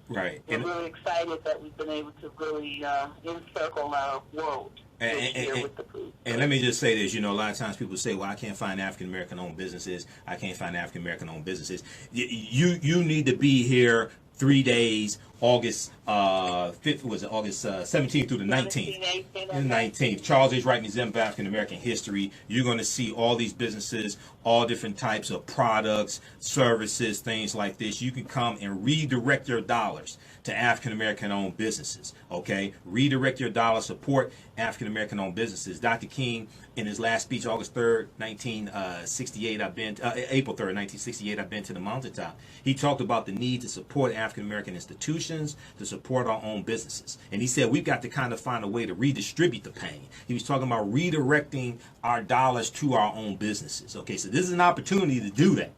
we're really excited that we've been able to really encircle our world this year with the food. And let me just say this, a lot of times people say, well, I can't find African American owned businesses. I can't find African American owned businesses. You need to be here 3 days, August 5th, was it August 17th through the 19th. Charles H. Wright Museum of African American History. You're going to see all these businesses, all different types of products, services, things like this. You can come and redirect your dollars to African American owned businesses. Okay, redirect your dollars, support African American owned businesses. Dr. King, in his last speech, August 3rd, 1968, April 3rd, 1968, I've been to the mountaintop. He talked about the need to support African American institutions, to support our own businesses. And he said we've got to kind of find a way to redistribute the pain. He was talking about redirecting our dollars to our own businesses. Okay, so this is an opportunity to do that.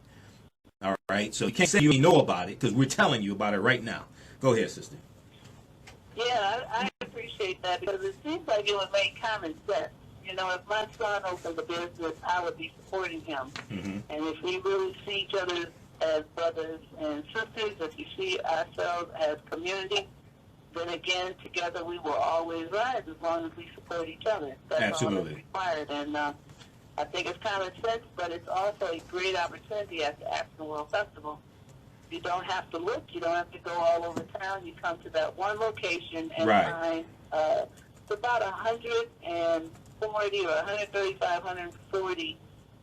All right, so you can't say you know about it because we're telling you about it right now. Go ahead, sister. Yeah, I appreciate that because it seems like it would make common sense. If my son opened a business, I would be supporting him. And if we really see each other as brothers and sisters, if we see ourselves as community, then again, together we will always rise as long as we support each other. That's all that's required. And I think it's common sense, but it's also a great opportunity at the African World Festival. You don't have to look. You don't have to go all over town. You come to that one location and find about 140 or 135, 140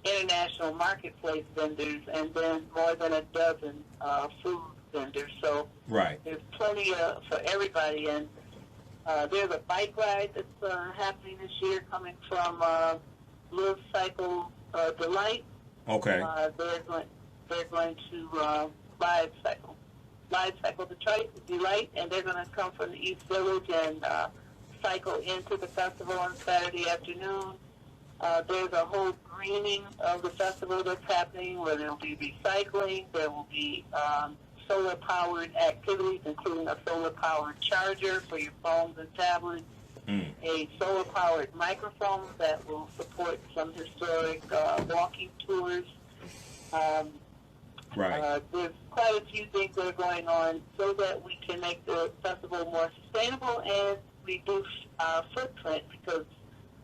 international marketplace vendors, and then more than a dozen food vendors. So there's plenty for everybody. And there's a bike ride that's happening this year coming from Live Cycle Delight. Okay. They're going to Live Cycle Detroit, Delight, and they're going to come from the East Village and cycle into the festival on Saturday afternoon. There's a whole greening of the festival that's happening where there will be recycling, there will be solar-powered activities, including a solar-powered charger for your phones and tablets, a solar-powered microphone that will support some historic walking tours. There's quite a few things that are going on so that we can make the festival more sustainable and reduce our footprint, because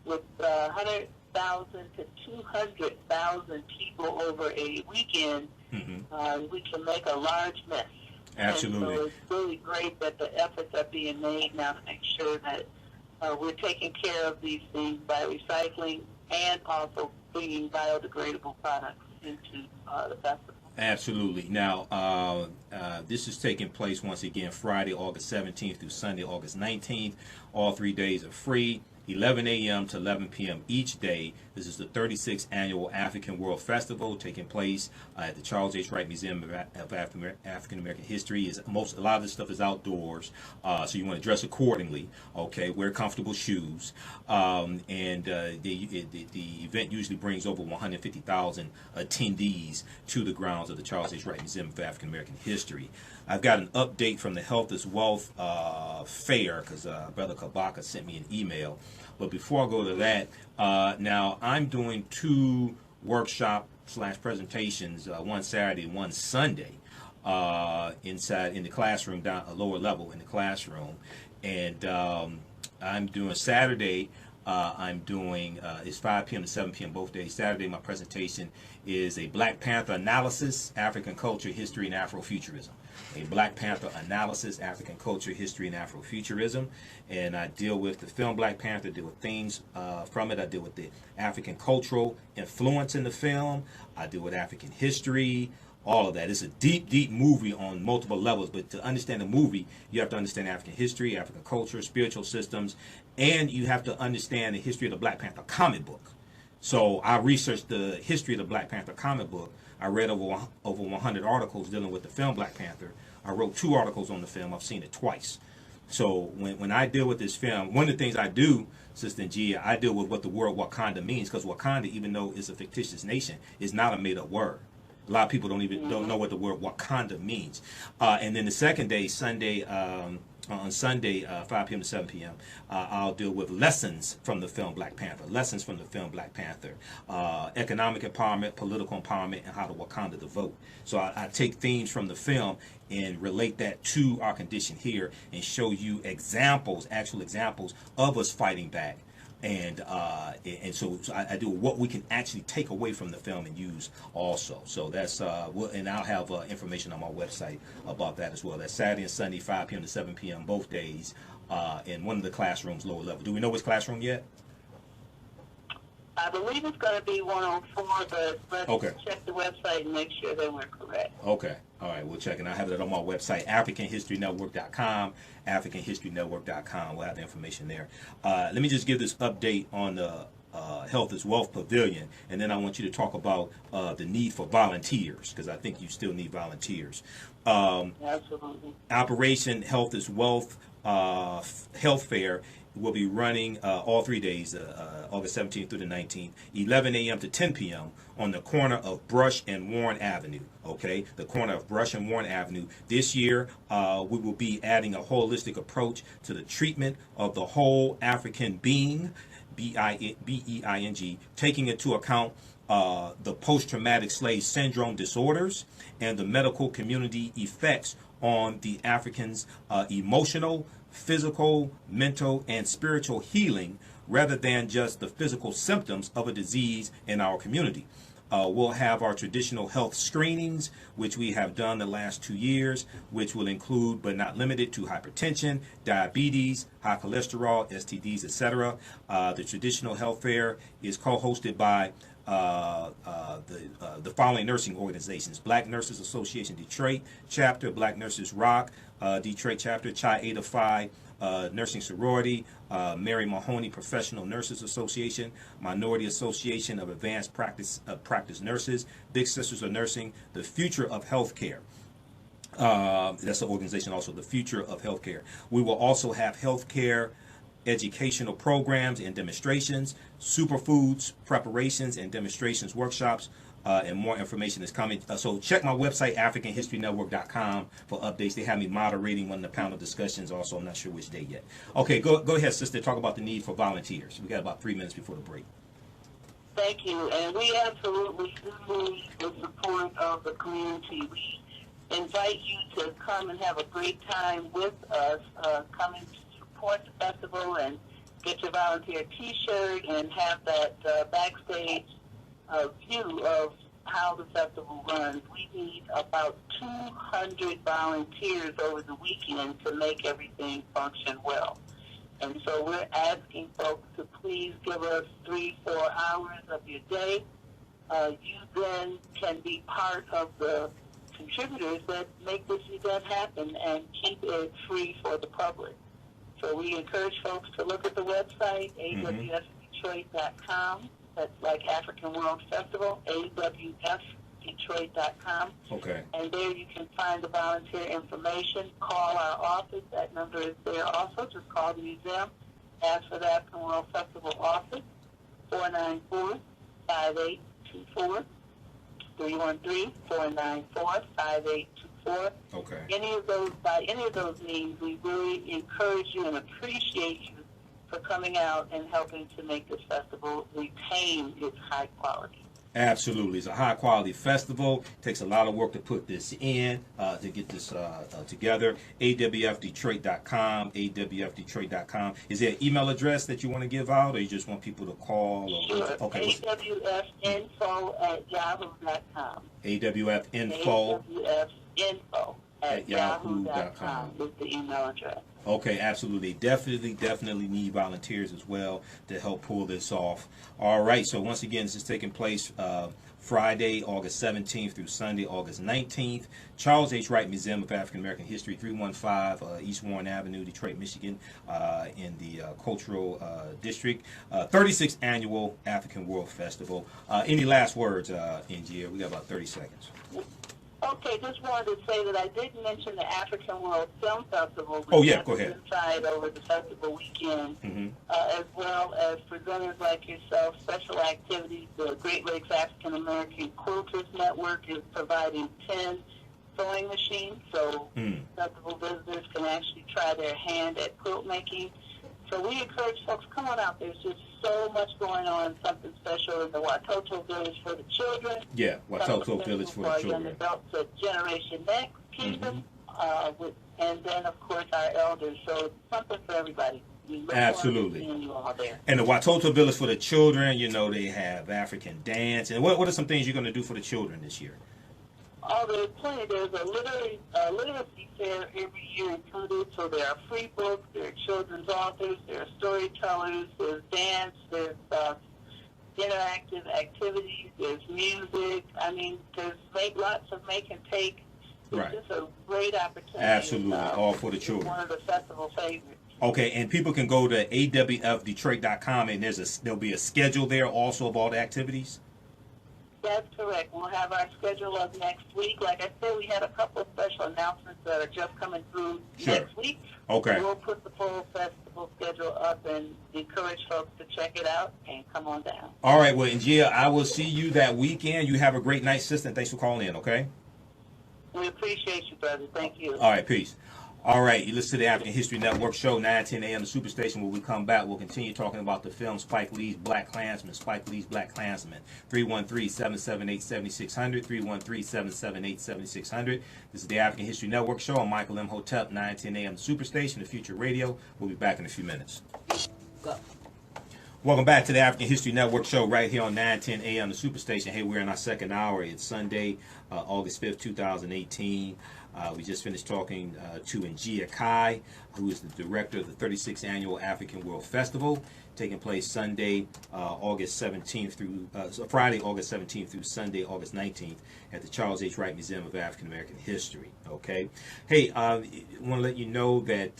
with 100,000 to 200,000 people over a weekend, we can make a large mess. Absolutely. And so it's really great that the efforts are being made now to make sure that we're taking care of these things by recycling and also bringing biodegradable products into the festival. Absolutely. Now, this is taking place once again Friday, August 17th through Sunday, August 19th. All 3 days are free. 11 a.m. to 11 p.m. each day. This is the 36th Annual African World Festival taking place at the Charles H. Wright Museum of African American History. A lot of this stuff is outdoors, so you want to dress accordingly. Okay, wear comfortable shoes, and the event usually brings over 150,000 attendees to the grounds of the Charles H. Wright Museum of African American History. I've got an update from the Health is Wealth fair because Brother Kabaka sent me an email. But before I go to that, now I'm doing 2 workshop/presentations, one Saturday and one Sunday, inside in the classroom, down a lower level in the classroom. And I'm doing Saturday. I'm doing it's 5 p.m. to 7 p.m. both days. Saturday, my presentation is a Black Panther analysis, African culture, history, and Afrofuturism. A Black Panther analysis, African culture, history, and Afrofuturism. And I deal with the film Black Panther, deal with themes from it. I deal with the African cultural influence in the film. I deal with African history, all of that. It's a deep, deep movie on multiple levels. But to understand the movie, you have to understand African history, African culture, spiritual systems, and you have to understand the history of the Black Panther comic book. So I researched the history of the Black Panther comic book. I read over 100 articles dealing with the film Black Panther. I wrote 2 articles on the film. I've seen it twice. So when I deal with this film, one of the things I do, Sister Njia, I deal with what the word Wakanda means, because Wakanda, even though it's a fictitious nation, is not a made-up word. A lot of people don't know what the word Wakanda means. And then the second day, Sunday, on Sunday, 5 p.m. to 7 p.m., I'll deal with lessons from the film Black Panther. Lessons from the film Black Panther. Economic empowerment, political empowerment, and how to Wakanda to vote. So I take themes from the film and relate that to our condition here and show you examples, actual examples of us fighting back. And so I do what we can actually take away from the film and use also. So that's and I'll have information on my website about that as well. That's Saturday and Sunday, 5 p.m. to 7 p.m. both days, in one of the classrooms, lower level. Do we know which classroom yet? I believe it's going to be 104, but let's check the website and make sure that we're correct. Okay. All right, we'll check. And I have it on my website, AfricanHistoryNetwork.com, AfricanHistoryNetwork.com. We'll have the information there. Let me just give this update on the Health is Wealth Pavilion, and then I want you to talk about the need for volunteers, because I think you still need volunteers. Absolutely. Operation Health is Wealth Health Fair will be running all 3 days, August 17th through the 19th, 11 a.m. to 10 p.m. on the corner of Brush and Warren Avenue. Okay, the corner of Brush and Warren Avenue. This year, we will be adding a holistic approach to the treatment of the whole African being, B-E-I-N-G, taking into account the post-traumatic slave syndrome disorders and the medical community effects on the Africans' emotional, physical, mental, and spiritual healing, rather than just the physical symptoms of a disease in our community. We'll have our traditional health screenings, which we have done the last 2 years, which will include but not limited to hypertension, diabetes, high cholesterol, STDs, etc. The traditional health fair is co-hosted by the following nursing organizations: Black Nurses Association Detroit chapter, Black Nurses Rock Detroit chapter, Chi Eta Phi Nursing Sorority, Mary Mahoney Professional Nurses Association, Minority Association of Advanced Practice Nurses, Big Sisters of Nursing, The Future of Healthcare. That's the organization also, The Future of Healthcare. We will also have healthcare educational programs and demonstrations, superfoods preparations and demonstrations workshops, and more information is coming. So check my website, AfricanHistoryNetwork.com, for updates. They have me moderating one of the panel discussions also. I'm not sure which day yet. Okay, go ahead, sister. Talk about the need for volunteers. We got about 3 minutes before the break. Thank you. And we absolutely need the support of the community. We invite you to come and have a great time with us, coming to support the festival and get your volunteer T-shirt and have that backstage view of how the festival runs. We need about 200 volunteers over the weekend to make everything function well. And so we're asking folks to please give us 3-4 hours of your day. You then can be part of the contributors that make this event happen and keep it free for the public. So we encourage folks to look at the website, awfdetroit.com. That's like African World Festival, awfdetroit.com. Okay. And there you can find the volunteer information. Call our office. That number is there also. Just call the museum. Ask for the African World Festival office, 494-5824, 313-494-5824. Okay. By any of those means, we really encourage you and appreciate you for coming out and helping to make this festival retain its high quality. Absolutely. It's a high quality festival. Takes a lot of work to put this in, to get this together. awfdetroit.com, awfdetroit.com. Is there an email address that you want to give out, or you just want people to call? Or, Sure. okay. awfinfo@yahoo.com. awfinfo awfinfo@yahoo.com is the email address. Okay, absolutely. Definitely need volunteers as well to help pull this off. All right, so once again, this is taking place Friday, August 17th through Sunday, August 19th. Charles H. Wright Museum of African American History, 315 East Warren Avenue, Detroit, Michigan, in the Cultural District. 36th Annual African World Festival. Any last words, Njia? We got about 30 seconds. Okay, just wanted to say that I did mention the African World Film Festival. Oh, yeah, go ahead. Inside over the festival weekend, as well as presenters like yourself, special activities. The Great Lakes African American Quilters Network is providing 10 sewing machines, so festival visitors can actually try their hand at quilt making. So we encourage folks, come on out. There's just so much going on, something special in the Watoto Village for the children. Yeah, Watoto Village for the children. Young adults at Generation Next Kingdom, and then, of course, our elders. So it's something for everybody. Absolutely. You all there. And the Watoto Village for the children, you know, they have African dance. And what are some things you're going to do for the children this year? Oh, there's plenty. There's a literacy fair every year included, so there are free books, there are children's authors, there are storytellers, there's dance, there's interactive activities, there's music. I mean, there's lots of make and take. It's just a great opportunity. Absolutely, all for the children. One of the festival favorites. Okay, and people can go to awfdetroit.com, and there'll be a schedule there also of all the activities? That's correct. We'll have our schedule up next week. Like I said, we had a couple of special announcements that are just coming through next week. Okay. We'll put the full festival schedule up and encourage folks to check it out and come on down. All right. Well, Njia, I will see you that weekend. You have a great night, sister, and thanks for calling in, okay? We appreciate you, brother. Thank you. All right. Peace. All right, you listen to the African History Network show, 9:10 a.m. the Superstation. When we come back, we'll continue talking about the film Spike Lee's Black Klansman, Spike Lee's Black Klansman. 313-778-7600, 313-778-7600. This is the African History Network show. I'm Michael Imhotep, 9:10 a.m. the Superstation, the Future Radio. We'll be back in a few minutes. Go. Welcome back to the African History Network show right here on 9:10 a.m. the Superstation. Hey, we're in our second hour. It's Sunday, August 5th, 2018. We just finished talking to Njia Kai, who is the director of the 36th Annual African World Festival, taking place Sunday, August 17th through Friday, August 17th through Sunday, August 19th at the Charles H. Wright Museum of African American History. Okay. Hey, I want to let you know that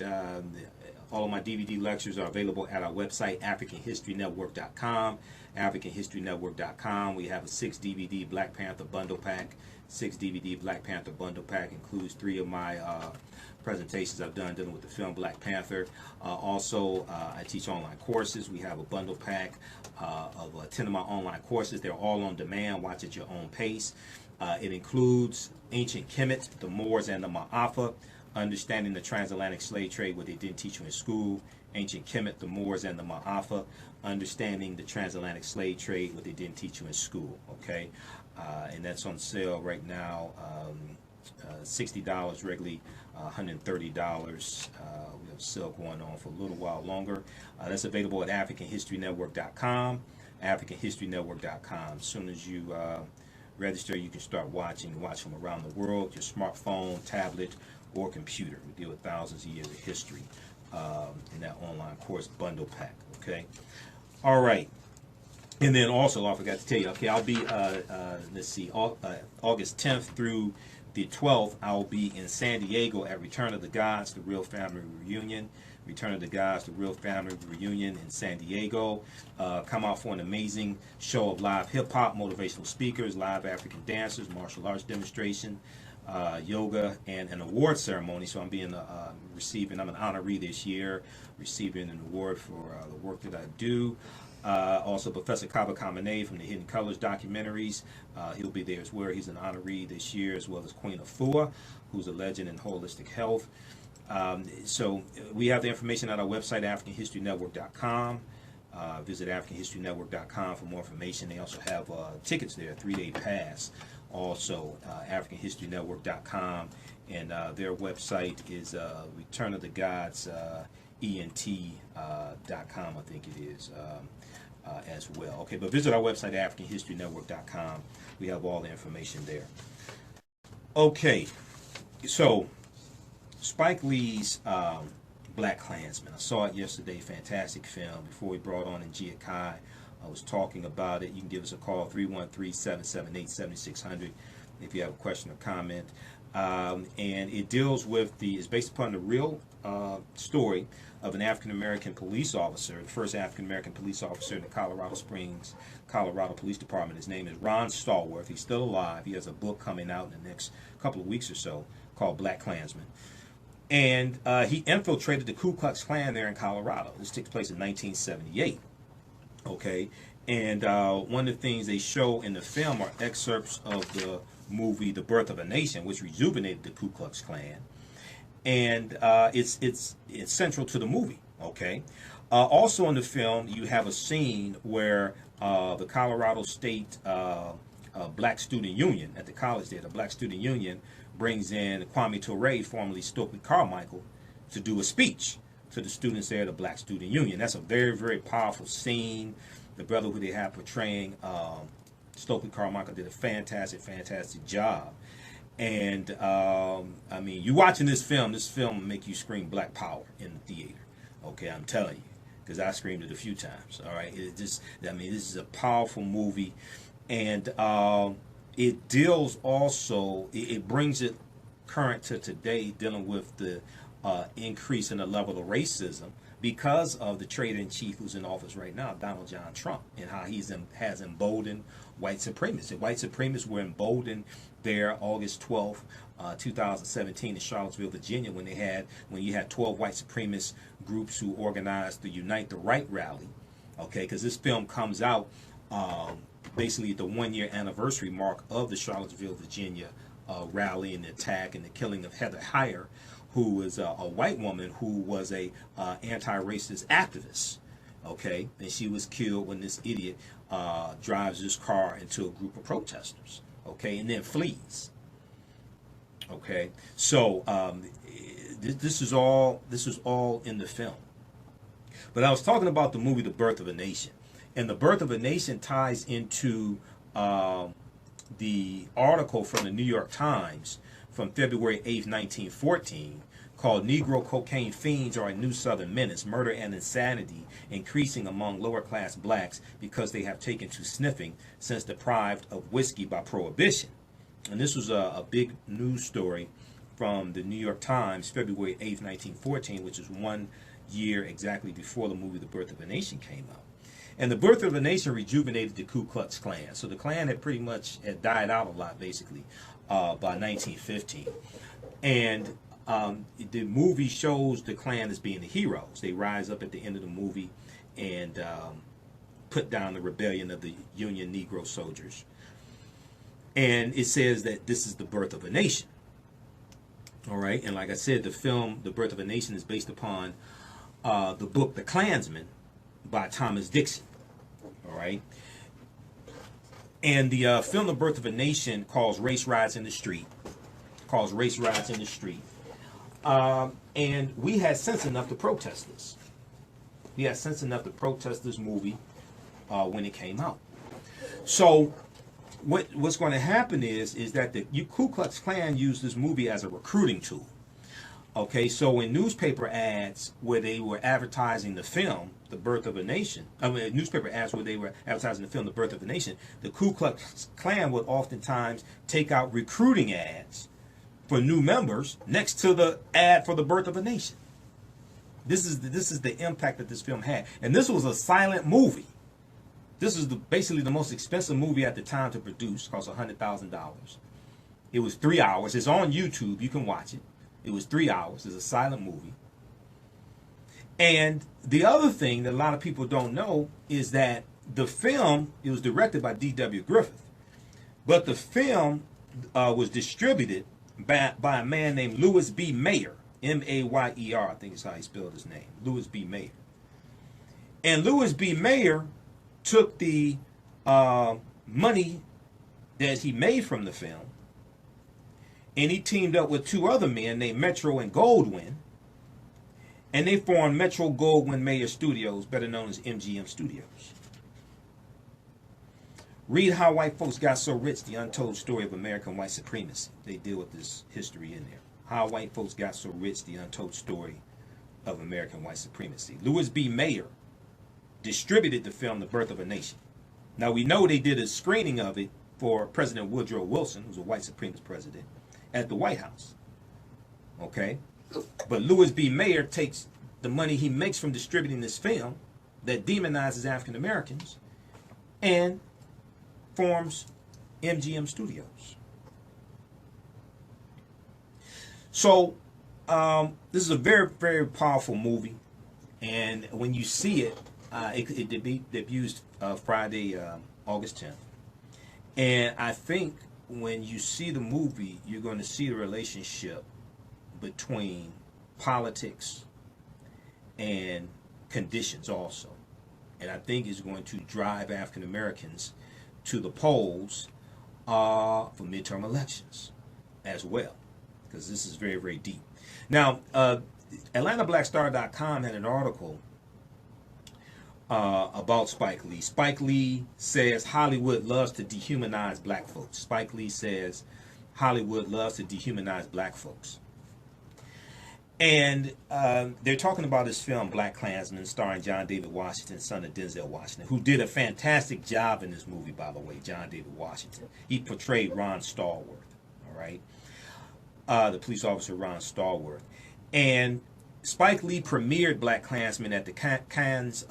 all of my DVD lectures are available at our website, AfricanHistoryNetwork.com. AfricanHistoryNetwork.com. We have a 6-DVD Black Panther bundle pack. 6-DVD Black Panther bundle pack includes 3 of my presentations I've done dealing with the film Black Panther. Also, I teach online courses. We have a bundle pack of 10 of my online courses. They're all on demand. Watch at your own pace. It includes Ancient Kemet, the Moors, and the Ma'afa, Understanding the Transatlantic Slave Trade, what they didn't teach you in school. Ancient Kemet, the Moors, and the Ma'afa, Understanding the Transatlantic Slave Trade, what they didn't teach you in school. Okay. And that's on sale right now, $60, regularly $130. We have a sale going on for a little while longer. That's available at AfricanHistoryNetwork.com, AfricanHistoryNetwork.com. As soon as you register, you can start watching from around the world, your smartphone, tablet, or computer. We deal with thousands of years of history in that online course bundle pack. Okay. All right. And then also, I forgot to tell you, okay, I'll be, let's see, August 10th through the 12th, I'll be in San Diego at Return of the Gods, the Real Family Reunion. Return of the Gods, the Real Family Reunion in San Diego. Come out for an amazing show of live hip-hop, motivational speakers, live African dancers, martial arts demonstration, yoga, and an award ceremony. So I'm being receiving, I'm an honoree this year, receiving an award for the work that I do. Also, Professor Kaba Kamene from the Hidden Colors documentaries. He'll be there as well. He's an honoree this year, as well as Queen Afua, who's a legend in holistic health. So we have the information at our website, AfricanHistoryNetwork.com. Visit AfricanHistoryNetwork.com for more information. They also have tickets there, 3-day pass. Also, AfricanHistoryNetwork.com, and their website is Return of the Gods, ENT.com, I think it is, as well. Okay, but visit our website, AfricanHistoryNetwork.com. We have all the information there. Okay, so Spike Lee's Black Klansman. I saw it yesterday. Fantastic film. Before we brought on Njia Kai, I was talking about it. You can give us a call, 313-778-7600, if you have a question or comment. And it deals with it's based upon the real story of an African American police officer, the first African American police officer in the Colorado Springs, Colorado Police Department. His name is Ron Stallworth. He's still alive. He has a book coming out in the next couple of weeks or so called Black Klansman. And he infiltrated the Ku Klux Klan there in Colorado. This takes place in 1978. Okay, and one of the things they show in the film are excerpts of the movie The Birth of a Nation, which rejuvenated the Ku Klux Klan, and it's central to the movie. Okay, also in the film you have a scene where the Colorado State Black Student Union at the college there, the Black Student Union, brings in Kwame Ture, formerly Stokely Carmichael, to do a speech to the students there at the Black Student Union. That's a very, very powerful scene. The brother who they have portraying Stokely Carmichael did a fantastic, fantastic job. And I mean, you watching this film will make you scream Black Power in the theater. Okay, I'm telling you, because I screamed it a few times. All right, this is a powerful movie, and it deals also, it brings it current to today, dealing with the increase in the level of racism because of the traitor-in-chief who's in office right now, Donald John Trump, and how has emboldened white supremacists. The white supremacists were emboldened there August 12th, 2017 in Charlottesville, Virginia, when you had 12 white supremacist groups who organized the Unite the Right rally. Okay, because this film comes out basically the 1-year anniversary mark of the Charlottesville, Virginia rally and the attack and the killing of Heather Heyer, who was a white woman who was a anti-racist activist. Okay, and she was killed when this idiot drives his car into a group of protesters. Okay, and then flees. Okay, so this is all in the film. But I was talking about the movie The Birth of a Nation, and The Birth of a Nation ties into the article from the New York Times from February 8th, 1914, called Negro Cocaine Fiends Are a New Southern Menace, Murder and Insanity Increasing Among Lower Class Blacks Because They Have Taken to Sniffing Since Deprived of Whiskey by Prohibition. And this was a big news story from the New York Times, February 8th, 1914, which is 1 year exactly before the movie The Birth of a Nation came out. And The Birth of a Nation rejuvenated the Ku Klux Klan. So the Klan had pretty much died out a lot, basically, by 1915. And the movie shows the Klan as being the heroes. They rise up at the end of the movie and put down the rebellion of the Union Negro soldiers. And it says that this is the birth of a nation. All right. And like I said, the film The Birth of a Nation is based upon the book The Klansman by Thomas Dixon. All right. And the film The Birth of a Nation calls race riots in the street. And we had sense enough to protest this. We had sense enough to protest this movie when it came out. So what's going to happen is that the Ku Klux Klan used this movie as a recruiting tool. Okay, so in newspaper ads where they were advertising the film, The Birth of a Nation, newspaper ads where they were advertising the film, The Birth of a Nation, the Ku Klux Klan would oftentimes take out recruiting ads for new members next to the ad for The Birth of a Nation. This is the impact that this film had. And this was a silent movie. This is basically the most expensive movie at the time to produce. It cost $100,000. It was 3 hours. It's on YouTube. You can watch it. It was 3 hours. It's a silent movie. And the other thing that a lot of people don't know is that the film, it was directed by D.W. Griffith. But the film was distributed by a man named Louis B. Mayer. M-A-Y-E-R, I think is how he spelled his name. Louis B. Mayer. And Louis B. Mayer took the money that he made from the film, and he teamed up with two other men named Metro and Goldwyn, and they formed Metro Goldwyn Mayer Studios, better known as MGM Studios. Read How White Folks Got So Rich, the untold story of American white supremacy. They deal with this history in there. How White Folks Got So Rich, the untold story of American white supremacy. Louis B. Mayer distributed the film The Birth of a Nation. Now we know they did a screening of it for President Woodrow Wilson, who's a white supremacist president, at the White House. Okay? But Louis B. Mayer takes the money he makes from distributing this film that demonizes African Americans and forms MGM Studios. So this is a very, very powerful movie, and when you see it, it debuted Friday, August 10th. And I think when you see the movie, you're going to see the relationship between politics and conditions also. And I think it's going to drive African Americans to the polls for midterm elections as well, because this is very, very deep. Now, AtlantaBlackStar.com had an article about Spike Lee. Spike Lee says Hollywood loves to dehumanize black folks. Spike Lee says Hollywood loves to dehumanize black folks. And they're talking about this film, Black Klansman, starring John David Washington, son of Denzel Washington, who did a fantastic job in this movie, by the way, John David Washington. He portrayed Ron Stallworth, all right? The police officer Ron Stallworth. And Spike Lee premiered Black Klansman at the Cannes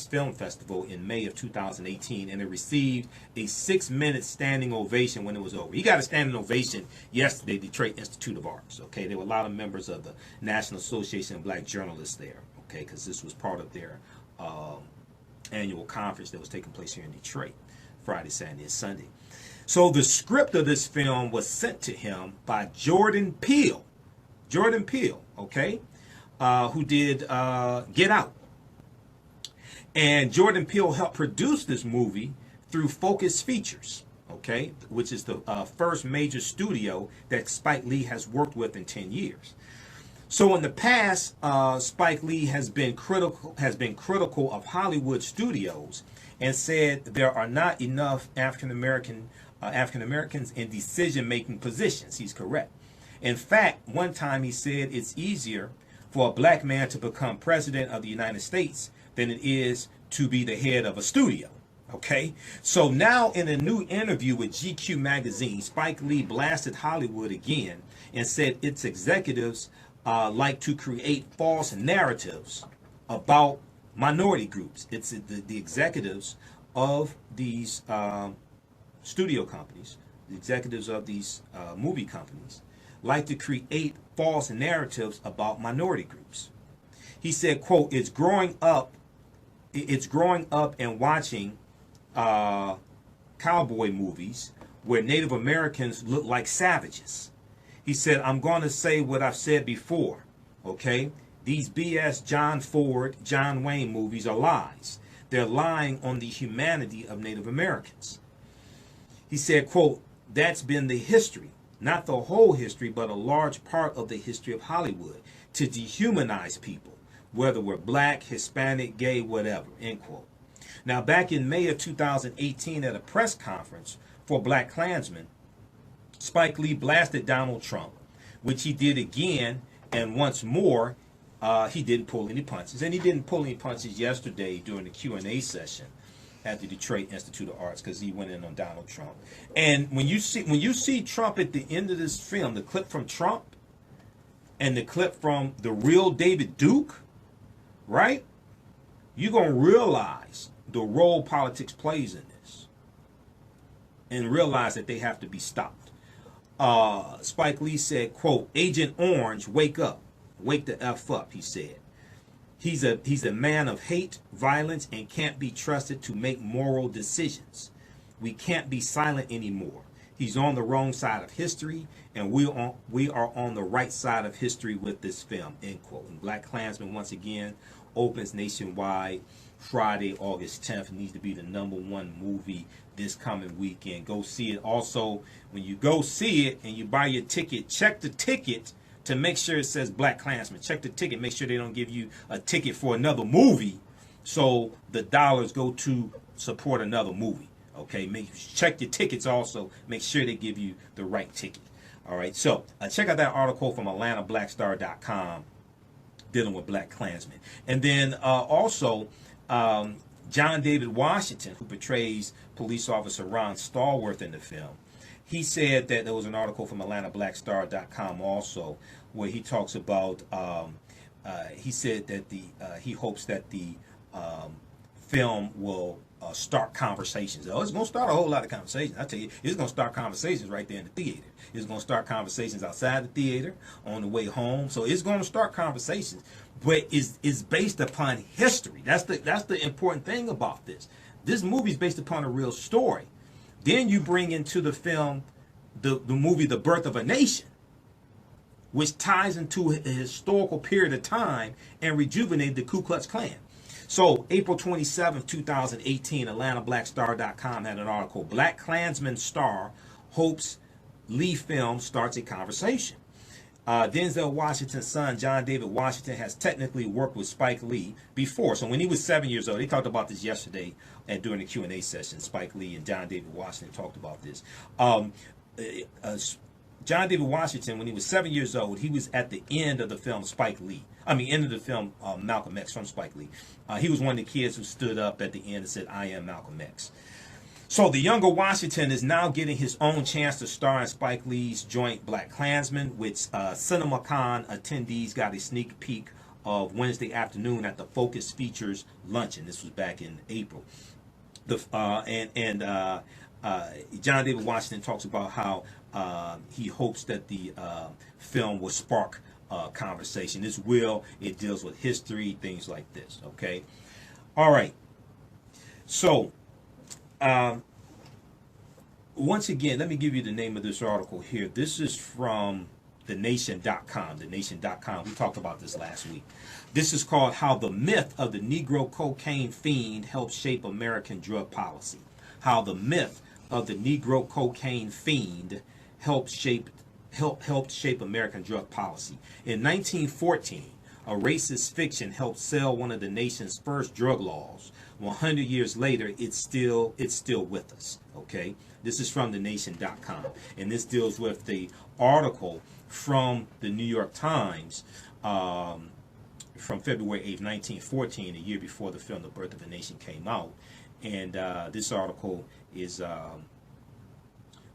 Film Festival in May of 2018, and it received a 6-minute standing ovation when it was over. He got a standing ovation yesterday, Detroit Institute of Arts. Okay, there were a lot of members of the National Association of Black Journalists there. Okay, because this was part of their annual conference that was taking place here in Detroit, Friday, Saturday, and Sunday. So the script of this film was sent to him by Jordan Peele. Jordan Peele, okay? Who did Get Out. And Jordan Peele helped produce this movie through Focus Features, okay, which is the first major studio that Spike Lee has worked with in 10 years. So in the past, Spike Lee has been critical of Hollywood studios and said there are not enough African Americans in decision-making positions. He's correct. In fact, one time he said it's easier for a black man to become president of the United States than it is to be the head of a studio. Okay? So now in a new interview with GQ magazine, Spike Lee blasted Hollywood again and said its executives like to create false narratives about minority groups. It's the executives of these studio companies, the executives of these movie companies, like to create false narratives about minority groups. He said, quote, it's growing up and watching cowboy movies where Native Americans look like savages. He said, I'm going to say what I've said before, okay? These BS John Ford, John Wayne movies are lies. They're lying on the humanity of Native Americans. He said, quote, that's been the history. Not the whole history, but a large part of the history of Hollywood, to dehumanize people, whether we're black, Hispanic, gay, whatever, end quote. Now, back in May of 2018 at a press conference for Black Klansman, Spike Lee blasted Donald Trump, which he did again, and once more, he didn't pull any punches. And he didn't pull any punches yesterday during the Q&A session at the Detroit Institute of Arts, because he went in on Donald Trump. And when you see Trump at the end of this film, the clip from Trump and the clip from the real David Duke, right? You're going to realize the role politics plays in this and realize that they have to be stopped. Spike Lee said, quote, Agent Orange, wake up. Wake the F up, he said. He's a man of hate, violence, and can't be trusted to make moral decisions. We can't be silent anymore. He's on the wrong side of history, and we are on the right side of history with this film, end quote. And Black Klansman, once again, opens nationwide Friday, August 10th. It needs to be the #1 movie this coming weekend. Go see it. Also, when you go see it and you buy your ticket, check the ticket to make sure it says Black Klansman. Check the ticket. Make sure they don't give you a ticket for another movie, so the dollars go to support another movie. Okay, check your tickets also. Make sure they give you the right ticket. All right, so check out that article from AtlantaBlackStar.com dealing with Black Klansmen. And then also, John David Washington, who portrays police officer Ron Stallworth in the film, he said that there was an article from AtlantaBlackStar.com also where he talks about, he said that he hopes that the film will start conversations. Oh, it's going to start a whole lot of conversations. I tell you, it's going to start conversations right there in the theater. It's going to start conversations outside the theater, on the way home. So it's going to start conversations, but it's based upon history. That's the important thing about this. This movie is based upon a real story. Then you bring into the film the movie The Birth of a Nation, which ties into a historical period of time and rejuvenated the Ku Klux Klan. So April 27, 2018, AtlantaBlackStar.com had an article. Black Klansman star hopes Lee film starts a conversation. Denzel Washington's son, John David Washington, has technically worked with Spike Lee before. So when he was 7 years old, they talked about this yesterday and during the Q&A session. Spike Lee and John David Washington talked about this. John David Washington, when he was 7 years old, he was at the end of the film end of the film Malcolm X from Spike Lee. He was one of the kids who stood up at the end and said, "I am Malcolm X." So the younger Washington is now getting his own chance to star in Spike Lee's joint Black Klansman, which CinemaCon attendees got a sneak peek of Wednesday afternoon at the Focus Features luncheon. This was back in April. John David Washington talks about how he hopes that the film will spark conversation. It deals with history, things like this. Okay, all right. So once again, let me give you the name of this article here. This is from thenation.com. Thenation.com. We talked about this last week. This is called "How the Myth of the Negro Cocaine Fiend Helped Shape American Drug Policy." How the myth of the Negro cocaine fiend helped shape American drug policy. In 1914, a racist fiction helped sell one of the nation's first drug laws. 100 years later, it's still with us. Okay, this is from thenation.com, and this deals with the article from the New York Times from February 8th, 1914, a year before the film The Birth of a Nation came out. And this article is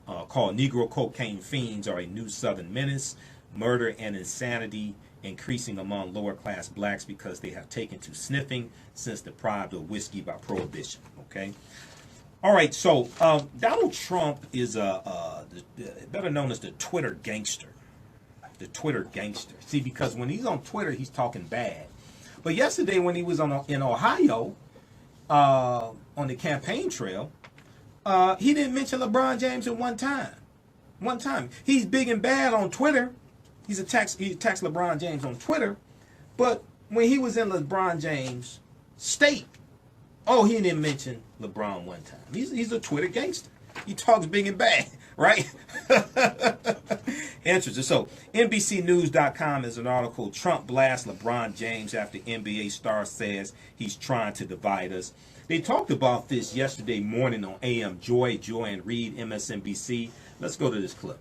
called "Negro Cocaine Fiends Are a New Southern Menace. Murder and Insanity Increasing Among Lower Class Blacks Because They Have Taken to Sniffing Since Deprived of Whiskey by Prohibition." Okay. All right. So Donald Trump is better known as the Twitter gangster. The Twitter gangster. See, because when he's on Twitter, he's talking bad. But yesterday when he was in Ohio, on the campaign trail, he didn't mention LeBron James at one time. He's big and bad on Twitter. He attacks LeBron James on Twitter. But when he was in LeBron James' state, he didn't mention LeBron one time. He's a Twitter gangster. He talks big and bad, right? Interesting. So NBCNews.com is an article. Trump blasts LeBron James after NBA star says he's trying to divide us. They talked about this yesterday morning on AM Joy and Reed, MSNBC. Let's go to this clip.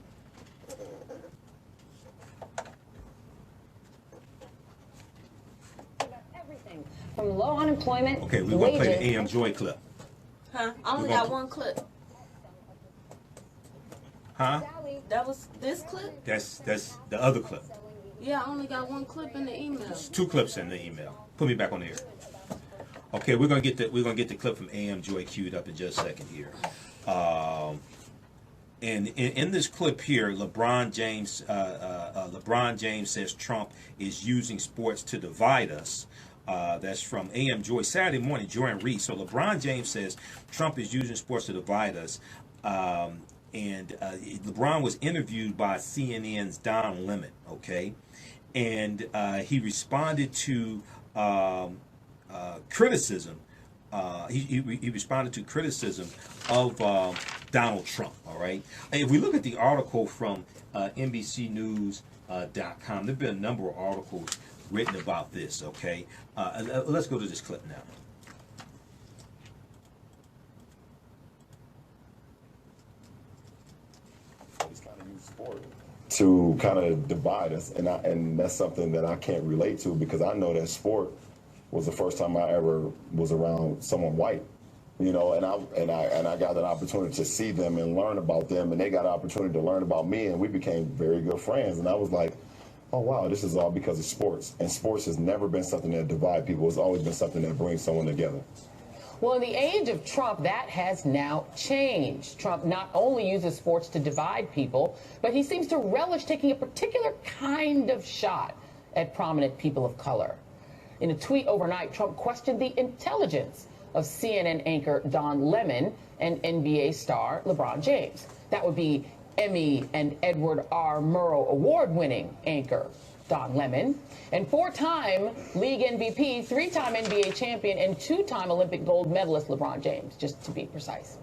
Everything from low unemployment. Okay, we want to play the AM Joy clip. Huh? I only got one clip. Huh? That was this clip? That's the other clip. Yeah, I only got one clip in the email. There's 2 clips in the email. Put me back on the air. Okay, we're gonna get the clip from AM Joy queued up in just a second here. And in this clip here, LeBron James says Trump is using sports to divide us. That's from AM Joy Saturday morning, Joy and Reed. So LeBron James says Trump is using sports to divide us. And LeBron was interviewed by CNN's Don Lemon, okay? And he responded to criticism. He responded to criticism of Donald Trump. All right. If we look at the article from NBCNews.com, there've been a number of articles written about this. Okay. Let's go to this clip now. To kind of divide us, and that's something that I can't relate to, because I know that sport was the first time I ever was around someone white, you know, and I got an opportunity to see them and learn about them, and they got an opportunity to learn about me, and we became very good friends. And I was like, oh wow, this is all because of sports. And sports has never been something that divides people. It's always been something that brings someone together. Well, in the age of Trump, that has now changed. Trump not only uses sports to divide people, but he seems to relish taking a particular kind of shot at prominent people of color. In a tweet overnight, Trump questioned the intelligence of CNN anchor Don Lemon and NBA star LeBron James. That would be Emmy and Edward R. Murrow award-winning anchor Don Lemon, and four-time league MVP, three-time NBA champion, and two-time Olympic gold medalist LeBron James, just to be precise.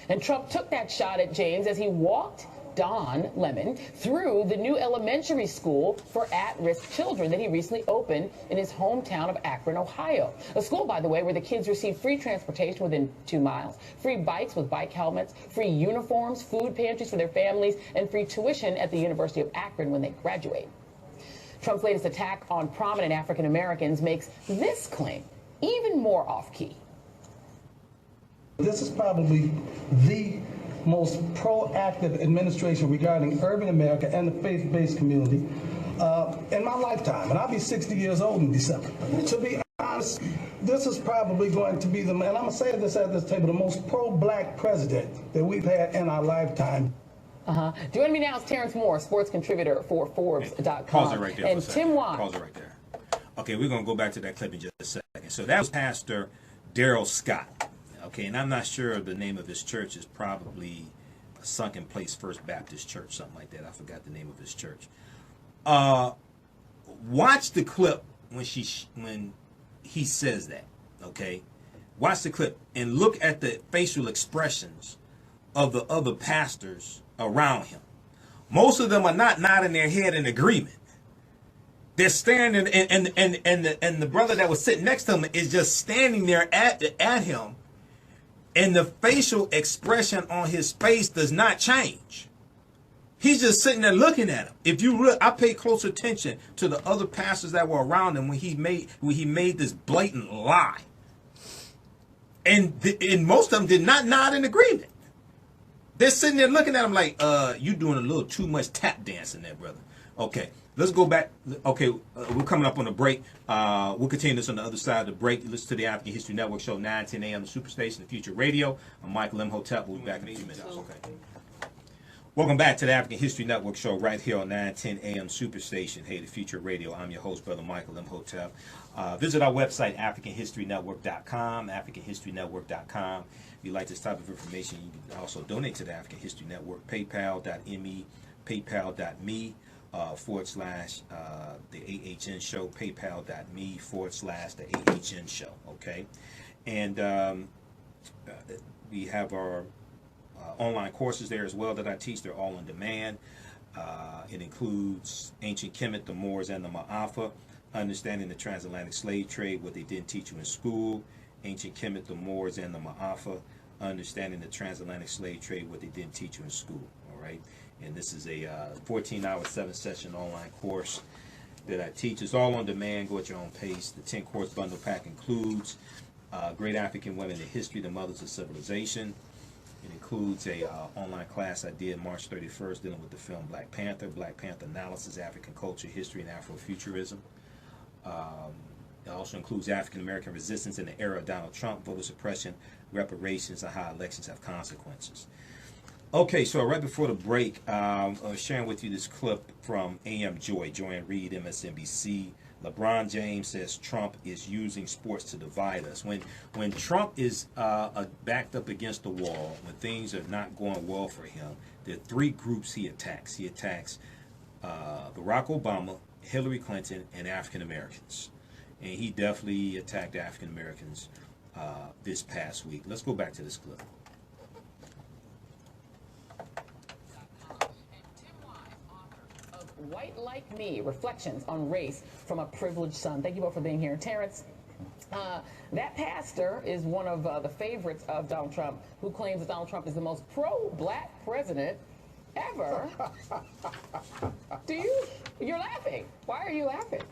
And Trump took that shot at James as he walked Don Lemon through the new elementary school for at-risk children that he recently opened in his hometown of Akron, Ohio. A school, by the way, where the kids receive free transportation within 2 miles, free bikes with bike helmets, free uniforms, food pantries for their families, and free tuition at the University of Akron when they graduate. Trump's latest attack on prominent African Americans makes this claim even more off-key. This is probably the most proactive administration regarding urban America and the faith-based community in my lifetime. And I'll be 60 years old in December. To be honest, this is probably going to be and I'm going to say this at this table, the most pro-black president that we've had in our lifetime. Joining me now is Terrence Moore, sports contributor for Forbes.com. Pause it right there. And Tim Wine. Pause it right there. Okay, we're going to go back to that clip in just a second. So that was Pastor Darrell Scott. Okay, and I'm not sure the name of his church is probably Sunken Place First Baptist Church, something like that. I forgot the name of his church. Watch the clip when he says that. Okay, watch the clip and look at the facial expressions of the other pastors around him. Most of them are not nodding their head in agreement. They're standing, and the brother that was sitting next to him is just standing there at him, and the facial expression on his face does not change. He's just sitting there looking at him. If you look, I paid close attention to the other pastors that were around him when he made this blatant lie, and most of them did not nod in agreement. They're sitting there looking at him like, you doing a little too much tap dancing there, brother. Okay, let's go back. Okay, we're coming up on a break. We'll continue this on the other side of the break. Listen to the African History Network show, 9:10 AM Superstation, the Future Radio. I'm Michael Imhotep. We'll be back in a few minutes. Okay. Welcome back to the African History Network show right here on 910 AM Superstation. Hey, the Future Radio. I'm your host, Brother Michael Imhotep. Visit our website, AfricanHistoryNetwork.com, AfricanHistoryNetwork.com. If you like this type of information, you can also donate to the African History Network, PayPal.me, PayPal.me, / the AHN show, PayPal.me / the AHN show. Okay. And we have our online courses there as well that I teach. They're all on demand. It includes Ancient Kemet, the Moors, and the Ma'afa, Understanding the Transatlantic Slave Trade, what they didn't teach you in school, Ancient Kemet, the Moors, and the Ma'afa, Understanding the Transatlantic Slave Trade, what they didn't teach you in school. All right, and this is a 14-hour, 7-session online course that I teach. It's all on demand. Go at your own pace. The 10-course bundle pack includes Great African Women in History, the Mothers of Civilization. It includes a online class I did March 31st dealing with the film Black Panther Analysis, African Culture, History, and Afrofuturism. It also includes African American resistance in the era of Donald Trump, voter suppression, reparations, and how elections have consequences. Okay, so right before the break, I was sharing with you this clip from AM Joanne Reed, MSNBC. LeBron James says Trump is using sports to divide us. When Trump is backed up against the wall, when things are not going well for him, there are three groups he attacks. He attacks Barack Obama, Hillary Clinton, and African Americans. and he definitely attacked African Americans this past week. Let's go back to this clip. White Like Me, Reflections on Race from a Privileged Son. Thank you both for being here. Terrence, that pastor is one of the favorites of Donald Trump, who claims that Donald Trump is the most pro-black president ever. You're laughing. Why are you laughing?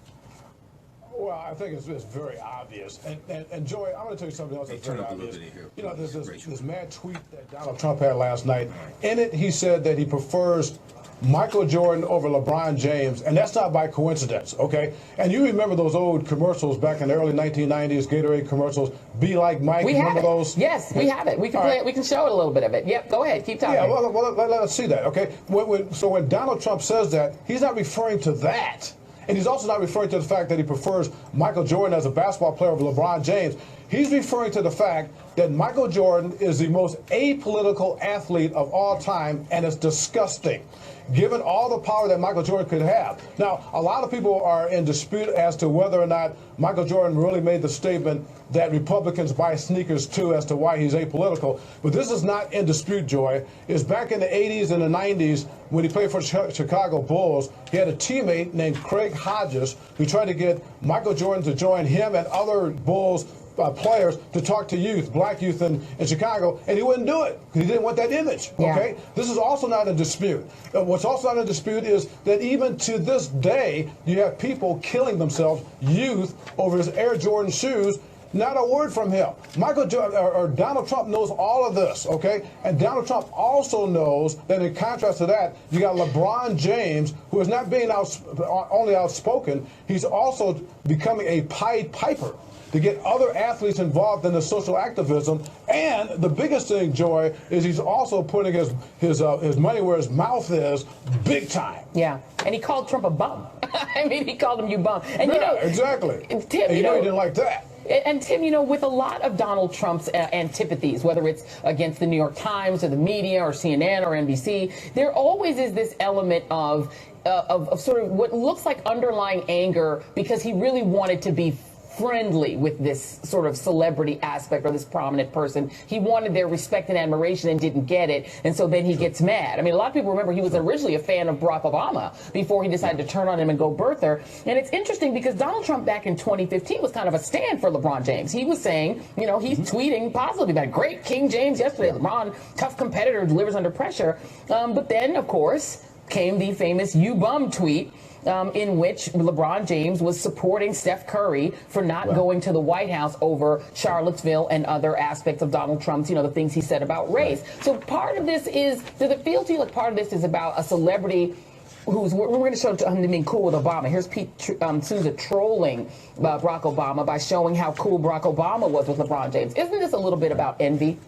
Well, I think it's very obvious. And Joy, I'm going to tell you something else that's very obvious. You know, there's this mad tweet that Donald Trump had last night. In it, he said that he prefers Michael Jordan over LeBron James, and that's not by coincidence, okay? And you remember those old commercials back in the early 1990s, Gatorade commercials, Be Like Mike, remember those? Yes, we have it. We can play it. We can show it a little bit of it. Yep, go ahead. Keep talking. Yeah, well let us see that, okay? So when Donald Trump says that, he's not referring to that. And he's also not referring to the fact that he prefers Michael Jordan as a basketball player over LeBron James. He's referring to the fact that Michael Jordan is the most apolitical athlete of all time, and it's disgusting, given all the power that Michael Jordan could have. Now, a lot of people are in dispute as to whether or not Michael Jordan really made the statement that Republicans buy sneakers too, as to why he's apolitical. But this is not in dispute, Joy. It's back in the 80s and the 90s when he played for the Chicago Bulls. He had a teammate named Craig Hodges who tried to get Michael Jordan to join him and other Bulls players to talk to youth, black youth in Chicago, and he wouldn't do it because he didn't want that image, okay? Yeah. This is also not a dispute. What's also not a dispute is that even to this day, you have people killing themselves, youth, over his Air Jordan shoes. Not a word from him. Donald Trump knows all of this, okay? And Donald Trump also knows that in contrast to that, you got LeBron James, who is not being only outspoken, he's also becoming a Pied Piper to get other athletes involved in the social activism. And the biggest thing, Joy, is he's also putting his money where his mouth is, big time. Yeah, and he called Trump a bum. I mean, he called him you bum. And yeah, exactly. Tim, and he didn't like that. And Tim, you know, with a lot of Donald Trump's antipathies, whether it's against the New York Times or the media or CNN or NBC, there always is this element of sort of what looks like underlying anger because he really wanted to be friendly with this sort of celebrity aspect or this prominent person. He wanted their respect and admiration and didn't get it, and so then he gets mad. I mean, a lot of people remember he was originally a fan of Barack Obama before he decided to turn on him and go birther. And it's interesting because Donald Trump back in 2015 was kind of a stand for LeBron James. He was saying, you know, he's tweeting positively about great King James yesterday. LeBron, tough competitor, delivers under pressure. But then, of course, came the famous "you bum" tweet, in which LeBron James was supporting Steph Curry for not going to the White House over Charlottesville and other aspects of Donald Trump's, you know, the things he said about race. So part of this is, does it feel to you like part of this is about a celebrity who's, we're going to show him being cool with Obama. Here's Pete Souza trolling Barack Obama by showing how cool Barack Obama was with LeBron James. Isn't this a little bit about envy?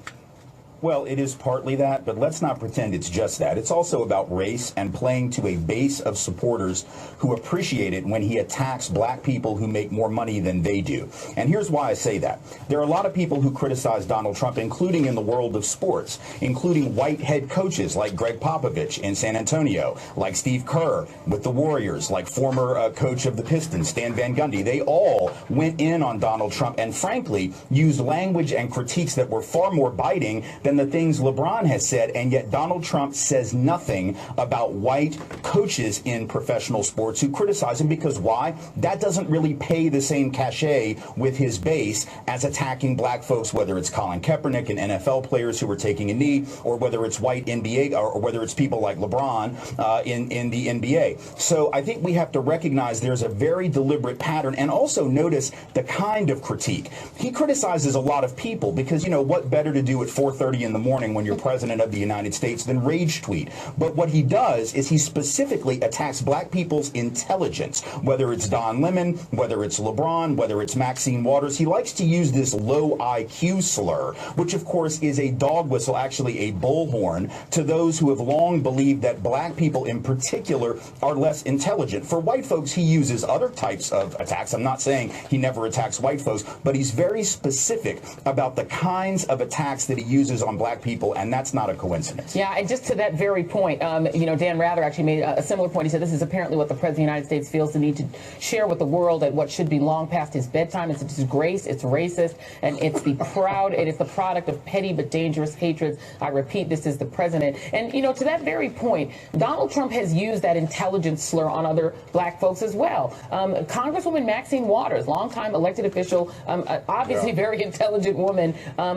Well, it is partly that, but let's not pretend it's just that. It's also about race and playing to a base of supporters who appreciate it when he attacks black people who make more money than they do. And here's why I say that. There are a lot of people who criticize Donald Trump, including in the world of sports, including white head coaches like Greg Popovich in San Antonio, like Steve Kerr with the Warriors, like former coach of the Pistons, Stan Van Gundy. They all went in on Donald Trump and, frankly, used language and critiques that were far more biting than the things LeBron has said, and yet Donald Trump says nothing about white coaches in professional sports who criticize him, because why? That doesn't really pay the same cachet with his base as attacking black folks, whether it's Colin Kaepernick and NFL players who were taking a knee, or whether it's white NBA, or whether it's people like LeBron in the NBA. So I think we have to recognize there's a very deliberate pattern, and also notice the kind of critique. He criticizes a lot of people because, you know, what better to do at 4:30 in the morning when you're president of the United States than rage tweet? But what he does is he specifically attacks black people's intelligence, whether it's Don Lemon, whether it's LeBron, whether it's Maxine Waters. He likes to use this low IQ slur, which of course is a dog whistle, actually a bullhorn, to those who have long believed that black people in particular are less intelligent. For white folks, he uses other types of attacks. I'm not saying he never attacks white folks, but he's very specific about the kinds of attacks that he uses on on black people, and that's not a coincidence. Yeah, and just to that very point, you know, Dan Rather actually made a similar point. He said this is apparently what the President of the United States feels the need to share with the world at what should be long past his bedtime. It's a disgrace, it's racist, and it is the product of petty but dangerous hatreds. I repeat, this is the president. And, you know, to that very point, Donald Trump has used that intelligence slur on other black folks as well. Congresswoman Maxine Waters, longtime elected official, obviously very intelligent woman.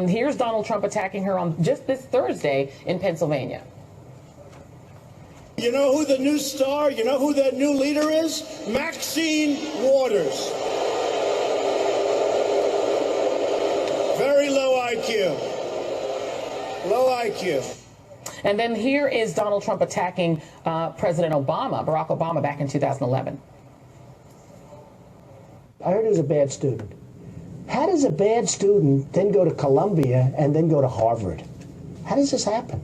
Here's Donald Trump attacking her on just this Thursday in Pennsylvania. You know who the new star, you know who that new leader is? Maxine Waters. Very low IQ. Low IQ. And then here is Donald Trump attacking President Obama, Barack Obama, back in 2011. I heard he was a bad student. How does a bad student then go to Columbia and then go to Harvard? How does this happen?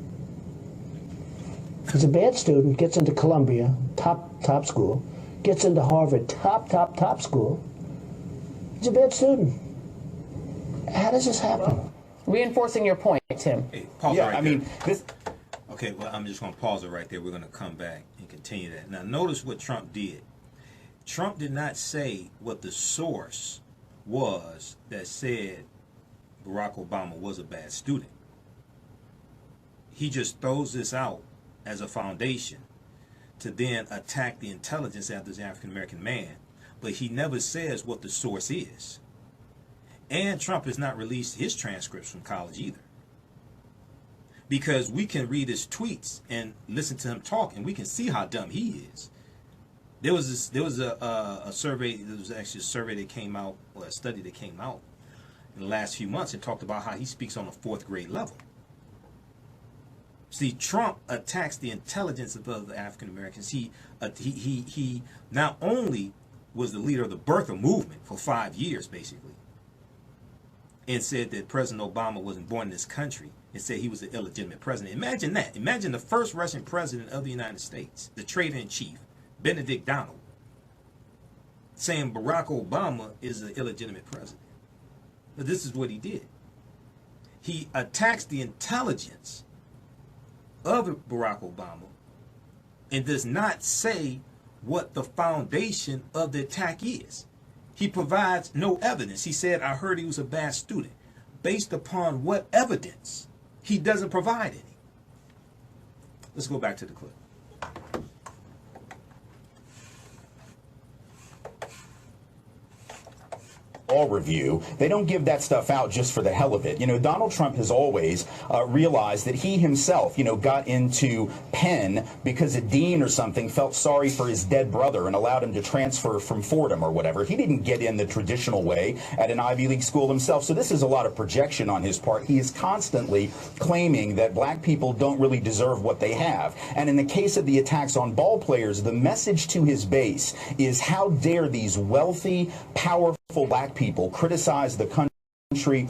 He's a bad student, gets into Columbia, top school, gets into Harvard, top school. He's a bad student. How does this happen? Reinforcing your point, Tim. Hey, pause Yeah, right I there. mean, this. Okay, well, I'm just going to pause it right there. We're going to come back and continue that. Now, notice what Trump did. Trump did not say what the source was that said Barack Obama was a bad student. He just throws this out as a foundation to then attack the intelligence of this African-American man, but he never says what the source is. And Trump has not released his transcripts from college either. Because we can read his tweets and listen to him talk, and we can see how dumb he is. There was a survey. There was actually a survey that came out, or a study that came out in the last few months, and talked about how he speaks on a 4th grade level. See, Trump attacks the intelligence of other African Americans. He not only was the leader of the birther movement for 5 years, basically, and said that President Obama wasn't born in this country, and said he was an illegitimate president. Imagine that. Imagine the first Russian president of the United States, the traitor-in-chief, Benedict Donald, saying Barack Obama is an illegitimate president. But this is what he did. He attacks the intelligence of Barack Obama and does not say what the foundation of the attack is. He provides no evidence. He said, I heard he was a bad student. Based upon what evidence? He doesn't provide any. Let's go back to the clip. Review, they don't give that stuff out just for the hell of it. You know, Donald Trump has always realized that he himself, you know, got into Penn because a dean or something felt sorry for his dead brother and allowed him to transfer from Fordham or whatever. He didn't get in the traditional way at an Ivy League school himself. So this is a lot of projection on his part. He is constantly claiming that black people don't really deserve what they have. And in the case of the attacks on ball players, the message to his base is, how dare these wealthy, powerful black people criticize the country,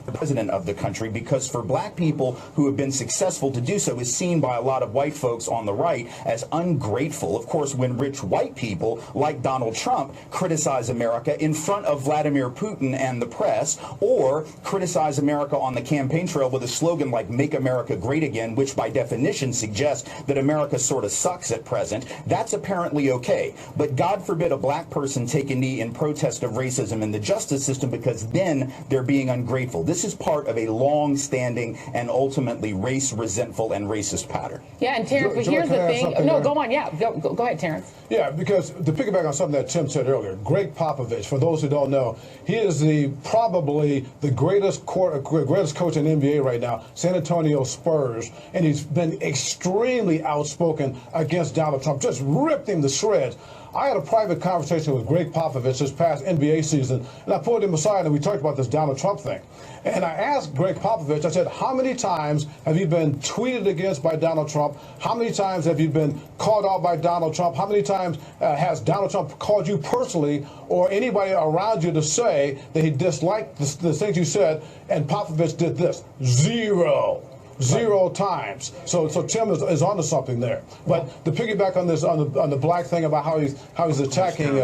the president of the country, because for black people who have been successful to do so is seen by a lot of white folks on the right as ungrateful. Of course, when rich white people like Donald Trump criticize America in front of Vladimir Putin and the press, or criticize America on the campaign trail with a slogan like "Make America Great Again," which by definition suggests that America sort of sucks at present, that's apparently okay. But God forbid a black person take a knee in protest of racism in the justice system, because then they're being ungrateful. This is part of a long-standing and ultimately race-resentful and racist pattern. Yeah, and Terrence, but here's the thing. No, go on. Yeah, go ahead, Terrence. Yeah, because to piggyback on something that Tim said earlier, Greg Popovich, for those who don't know, he is probably the greatest coach in the NBA right now, San Antonio Spurs, and he's been extremely outspoken against Donald Trump, just ripped him to shreds. I had a private conversation with Greg Popovich this past NBA season, and I pulled him aside and we talked about this Donald Trump thing. And I asked Greg Popovich, I said, how many times have you been tweeted against by Donald Trump? How many times have you been called out by Donald Trump? How many times has Donald Trump called you personally or anybody around you to say that he disliked the things you said? And Popovich did this. 0. 0 times. So Tim is onto something there. But to piggyback on this, on the black thing about how he's attacking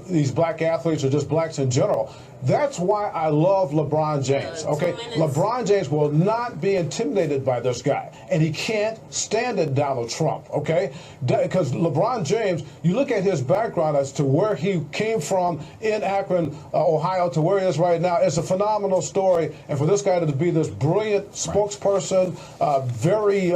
these black athletes or just blacks in general, that's why I love LeBron James. Okay, LeBron James will not be intimidated by this guy, and he can't stand it, Donald Trump. Okay, because LeBron James, you look at his background as to where he came from in Akron, Ohio, to where he is right now. It's a phenomenal story, and for this guy to be this brilliant spokesperson, very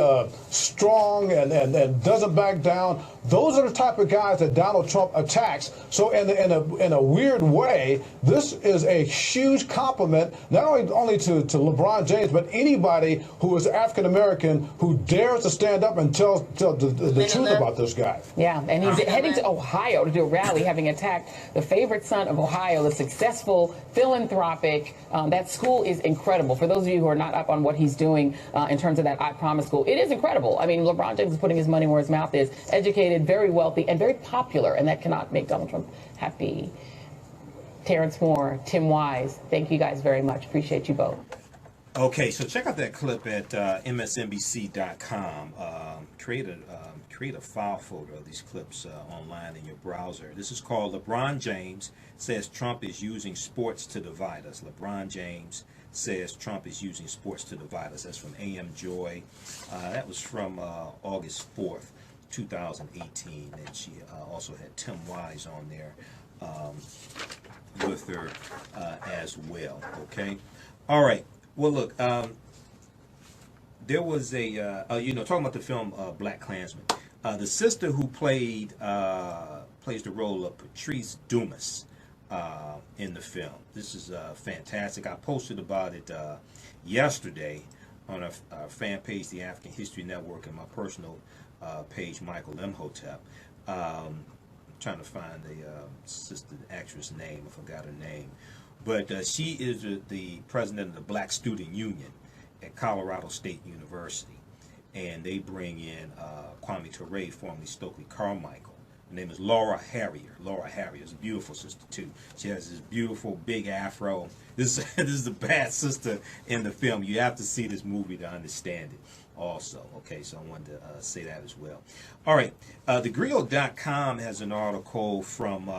strong and doesn't back down. Those are the type of guys that Donald Trump attacks. So in a weird way, this is a huge compliment, not only to LeBron James, but anybody who is African American who dares to stand up and tell the truth about this guy. Yeah, and he's heading to Ohio to do a rally, having attacked the favorite son of Ohio, the successful philanthropic. That school is incredible. For those of you who are not up on what he's doing in terms of that I Promise school, it is incredible. I mean, LeBron James is putting his money where his mouth is, educated, very wealthy, and very popular, and that cannot make Donald Trump happy. Terrence Moore, Tim Wise, thank you guys very much. Appreciate you both. Okay, so check out that clip at msnbc.com. Create a file folder of these clips online in your browser. This is called LeBron James Says Trump is Using Sports to Divide Us. LeBron James says Trump is using sports to divide us. That's from AM Joy. That was from August 4th, 2018. And she also had Tim Wise on there with her as well. Okay. All right. Well, look, there was talking about the film Black Klansman. The sister who plays the role of Patrice Dumas in the film. This is fantastic. I posted about it yesterday on our fan page, the African History Network, and my personal page, Michael Imhotep. Trying to find the sister actress name. I forgot her name. But she is the president of the Black Student Union at Colorado State University. And they bring in Kwame Ture, formerly Stokely Carmichael. Her name is Laura Harrier. Laura Harrier is a beautiful sister, too. She has this beautiful big afro. This is the bad sister in the film. You have to see this movie to understand it also. Okay, so I wanted to say that as well. All right, thegrio.com has an article from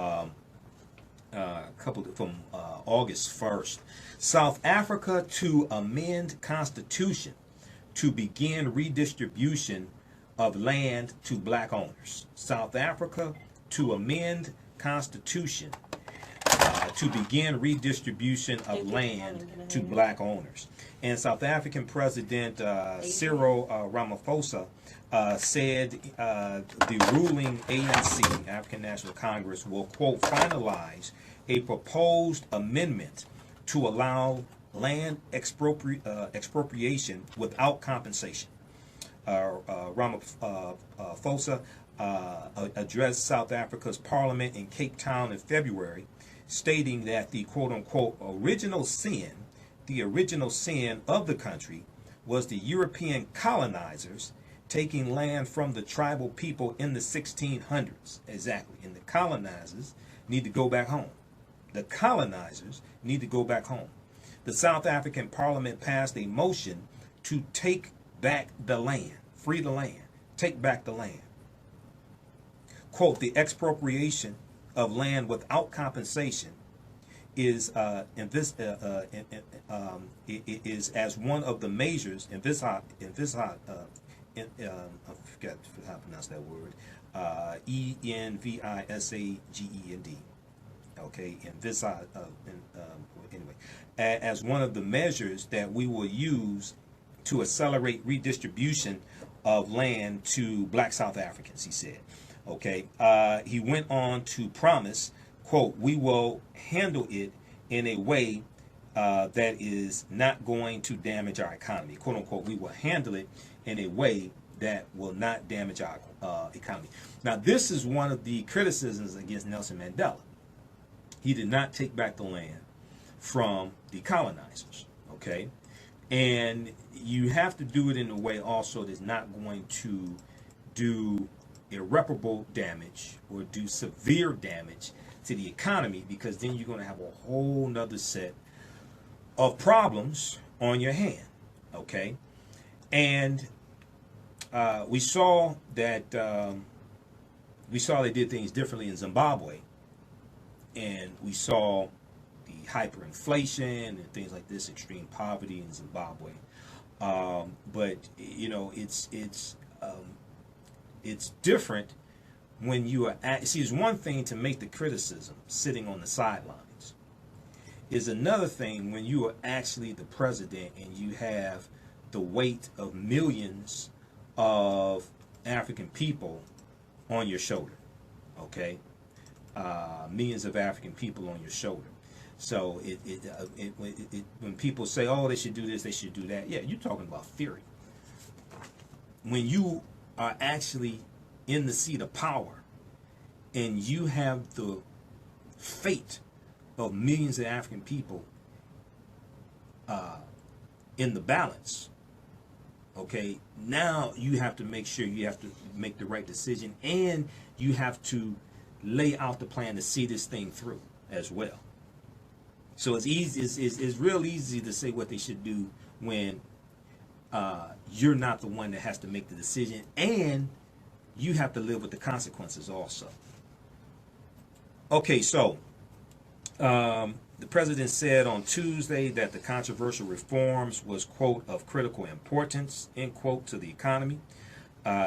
August 1st. South Africa to amend Constitution to begin redistribution of land to black owners. South Africa to amend Constitution to begin redistribution of land to black owners. And South African President Cyril Ramaphosa said the ruling ANC, African National Congress, will, quote, finalize a proposed amendment to allow land expropriation without compensation. Ramaphosa addressed South Africa's parliament in Cape Town in February, stating that the quote-unquote original sin of the country was the European colonizers taking land from the tribal people in the 1600s. Exactly. And the colonizers need to go back home. The colonizers need to go back home. The South African parliament passed a motion to take back the land, free the land, take back the land. Quote, the expropriation of land without compensation is is as one of the measures I forgot how to pronounce that word, ENVISAGEND. Okay, anyway, as one of the measures that we will use to accelerate redistribution of land to black South Africans, he said. Okay, he went on to promise, quote, we will handle it in a way that is not going to damage our economy. Quote unquote, we will handle it in a way that will not damage our economy. Now, this is one of the criticisms against Nelson Mandela. He did not take back the land from the colonizers, okay? And you have to do it in a way also that's not going to do irreparable damage or do severe damage to the economy, because then you're going to have a whole nother set of problems on your hand, okay? And we saw that they did things differently in Zimbabwe, and we saw the hyperinflation and things like this, extreme poverty in Zimbabwe. But you know, it's different when you are see, it's one thing to make the criticism sitting on the sidelines. Is another thing when you are actually the president and you have the weight of millions of African people on your shoulder. Okay, millions of African people on your shoulder. So when people say, "Oh, they should do this, they should do that," yeah, you're talking about theory. When you are actually in the seat of power and you have the fate of millions of African people in the balance, okay, now you have to make sure you have to make the right decision, and you have to lay out the plan to see this thing through as well. So it's easy. It's real easy to say what they should do when you're not the one that has to make the decision, and you have to live with the consequences also. Okay, so the president said on Tuesday that the controversial reforms was, quote, of critical importance, end quote, to the economy.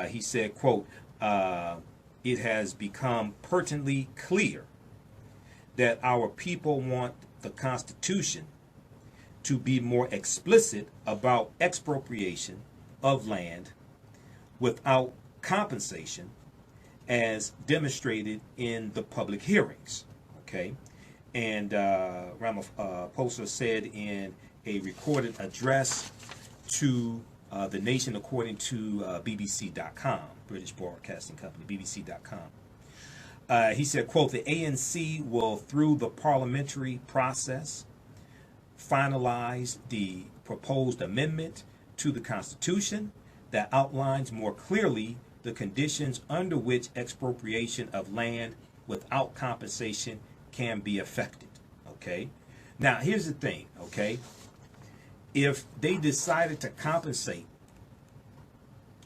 He said, quote, it has become pertinently clear that our people want the Constitution to be more explicit about expropriation of land without compensation, as demonstrated in the public hearings. Okay, and Ramaphosa said in a recorded address to the nation, according to BBC.com, British Broadcasting Company, BBC.com. He said, quote, the ANC will, through the parliamentary process, finalize the proposed amendment to the Constitution that outlines more clearly the conditions under which expropriation of land without compensation can be effected. Okay? Now, here's the thing, okay? If they decided to compensate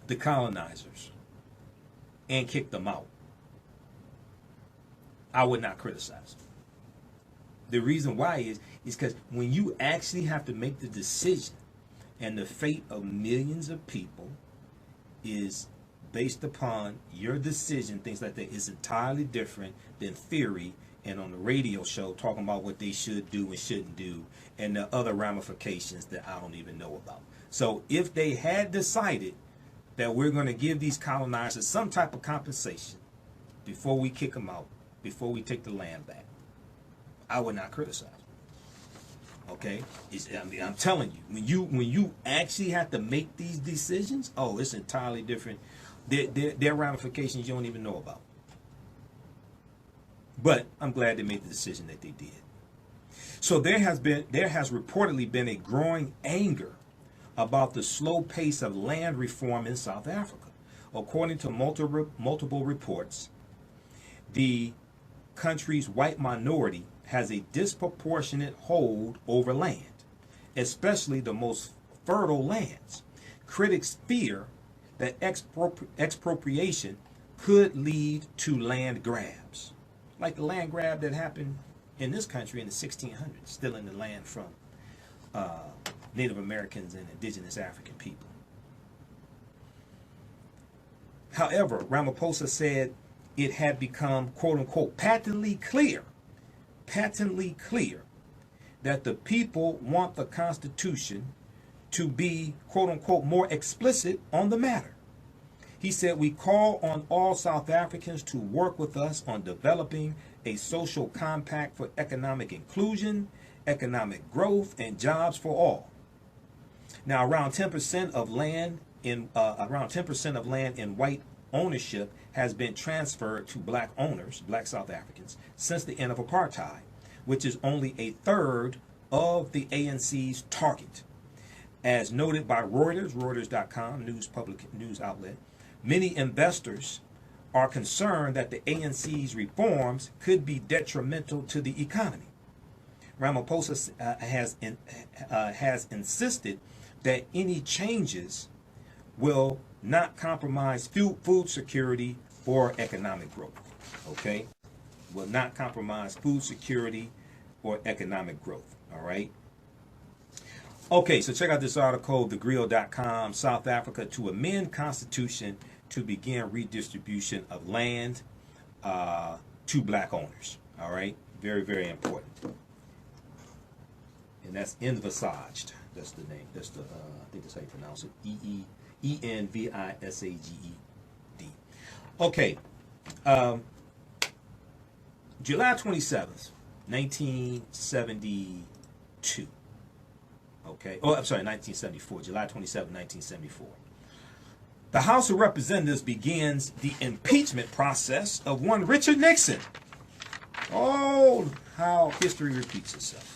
the colonizers and kick them out, I would not criticize them. The reason why is because when you actually have to make the decision and the fate of millions of people is based upon your decision, things like that, is entirely different than theory and on the radio show talking about what they should do and shouldn't do and the other ramifications that I don't even know about. So if they had decided that we're going to give these colonizers some type of compensation before we kick them out, before we take the land back, I would not criticize. Okay, I'm telling you, when you actually have to make these decisions, oh, it's entirely different. There are ramifications you don't even know about. But I'm glad they made the decision that they did. So there has reportedly been a growing anger about the slow pace of land reform in South Africa. According to multiple reports, the country's white minority has a disproportionate hold over land, especially the most fertile lands. Critics fear that expropriation could lead to land grabs, like the land grab that happened in this country in the 1600s, stealing the land from Native Americans and indigenous African people. However, Ramaphosa said it had become, quote unquote, patently clear that the people want the Constitution to be, quote unquote, more explicit on the matter. He said, we call on all South Africans to work with us on developing a social compact for economic inclusion, economic growth, and jobs for all. Now, around 10% of land in white ownership has been transferred to black owners, black South Africans, since the end of apartheid, which is only a third of the ANC's target. As noted by Reuters.com, public news outlet, many investors are concerned that the ANC's reforms could be detrimental to the economy. Ramaphosa has insisted that any changes will not compromise food security or economic growth. Okay? Will not compromise food security or economic growth. All right? Okay, so check out this article, thegrill.com, South Africa to amend constitution to begin redistribution of land to black owners. All right? Very, very important. And that's envisaged. That's the name. That's the, I think that's how you pronounce it. Envisaged. Okay. July 27th, 1972. Okay. Oh, I'm sorry, 1974. July 27, 1974. The House of Representatives begins the impeachment process of one Richard Nixon. Oh, how history repeats itself.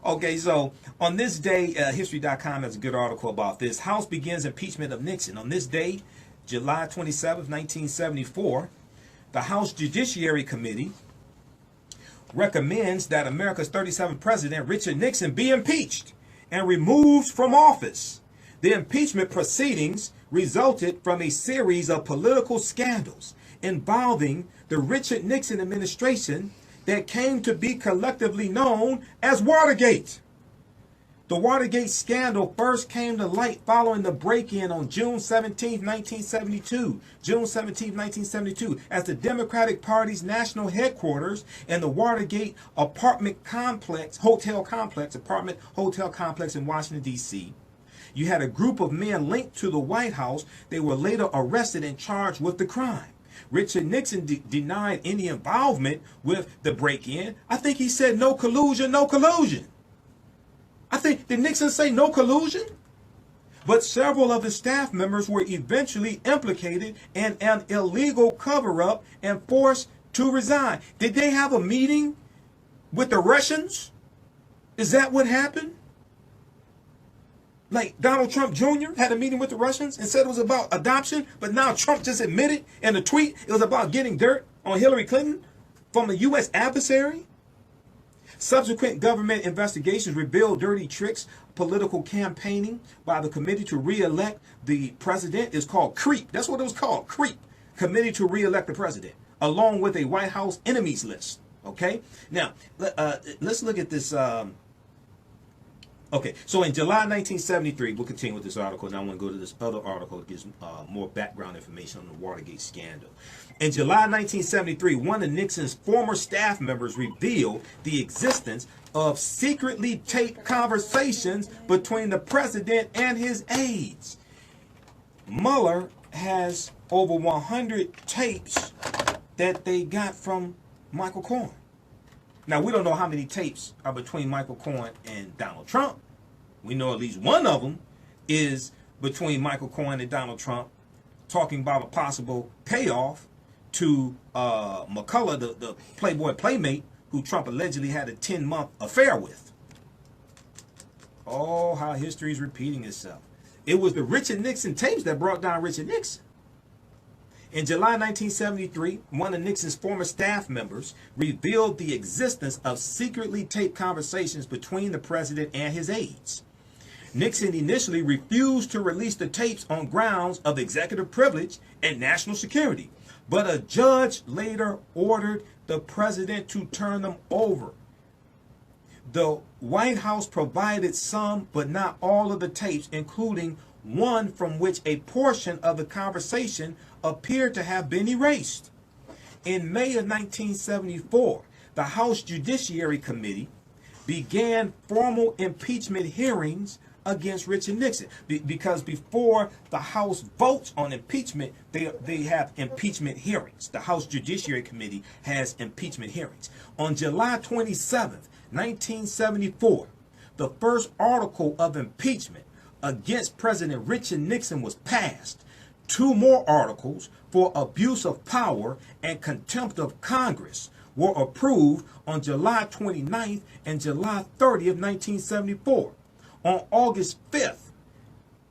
Okay, so on this day, History.com has a good article about this. House begins impeachment of Nixon. On this day, July 27, 1974, the House Judiciary Committee recommends that America's 37th president, Richard Nixon, be impeached and removed from office. The impeachment proceedings resulted from a series of political scandals involving the Richard Nixon administration that came to be collectively known as Watergate. The Watergate scandal first came to light following the break-in on June 17, 1972. June 17, 1972, as the Democratic Party's national headquarters and the Watergate hotel complex in Washington, D.C. You had a group of men linked to the White House. They were later arrested and charged with the crime. Richard Nixon denied any involvement with the break-in. I think he said no collusion, no collusion. Did Nixon say no collusion? But several of his staff members were eventually implicated in an illegal cover-up and forced to resign. Did they have a meeting with the Russians? Is that what happened? Like Donald Trump Jr. had a meeting with the Russians and said it was about adoption, but now Trump just admitted in a tweet it was about getting dirt on Hillary Clinton from a U.S. adversary. Subsequent government investigations revealed dirty tricks. Political campaigning by the committee to re-elect the president is called CREEP. That's what it was called, CREEP. Committee to re-elect the president, along with a White House enemies list. Okay? Now, let's look at this. Okay, so in July 1973, we'll continue with this article. Now I want to go to this other article that gives more background information on the Watergate scandal. In July 1973, one of Nixon's former staff members revealed the existence of secretly taped conversations between the president and his aides. Mueller has over 100 tapes that they got from Michael Cohen. Now, we don't know how many tapes are between Michael Cohen and Donald Trump. We know at least one of them is between Michael Cohen and Donald Trump, talking about a possible payoff to McCullough, the Playboy playmate, who Trump allegedly had a 10-month affair with. Oh, how history is repeating itself. It was the Richard Nixon tapes that brought down Richard Nixon. In July 1973, one of Nixon's former staff members revealed the existence of secretly taped conversations between the president and his aides. Nixon initially refused to release the tapes on grounds of executive privilege and national security, but a judge later ordered the president to turn them over. The White House provided some, but not all of the tapes, including one from which a portion of the conversation appeared to have been erased. In May of 1974, the House Judiciary Committee began formal impeachment hearings against Richard Nixon, because before the House votes on impeachment, they have impeachment hearings. The House Judiciary Committee has impeachment hearings. On July 27th, 1974, the first article of impeachment against President Richard Nixon was passed. Two more articles for abuse of power and contempt of Congress were approved on July 29th and July 30th, 1974. On August 5th,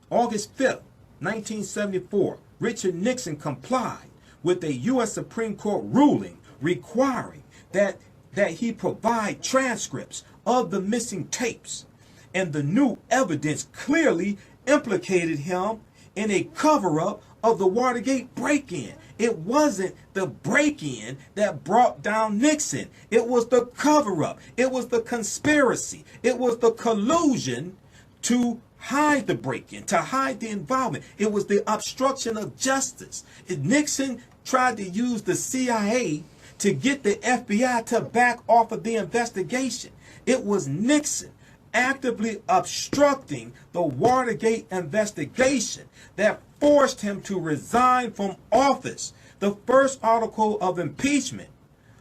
1974, Richard Nixon complied with a U.S. Supreme Court ruling requiring that he provide transcripts of the missing tapes. And the new evidence clearly implicated him in a cover-up of the Watergate break-in. It wasn't the break-in that brought down Nixon. It was the cover-up. It was the conspiracy. It was the collusion to hide the break-in, to hide the involvement. It was the obstruction of justice. Nixon tried to use the CIA to get the FBI to back off of the investigation. It was Nixon actively obstructing the Watergate investigation that forced him to resign from office. The first article of impeachment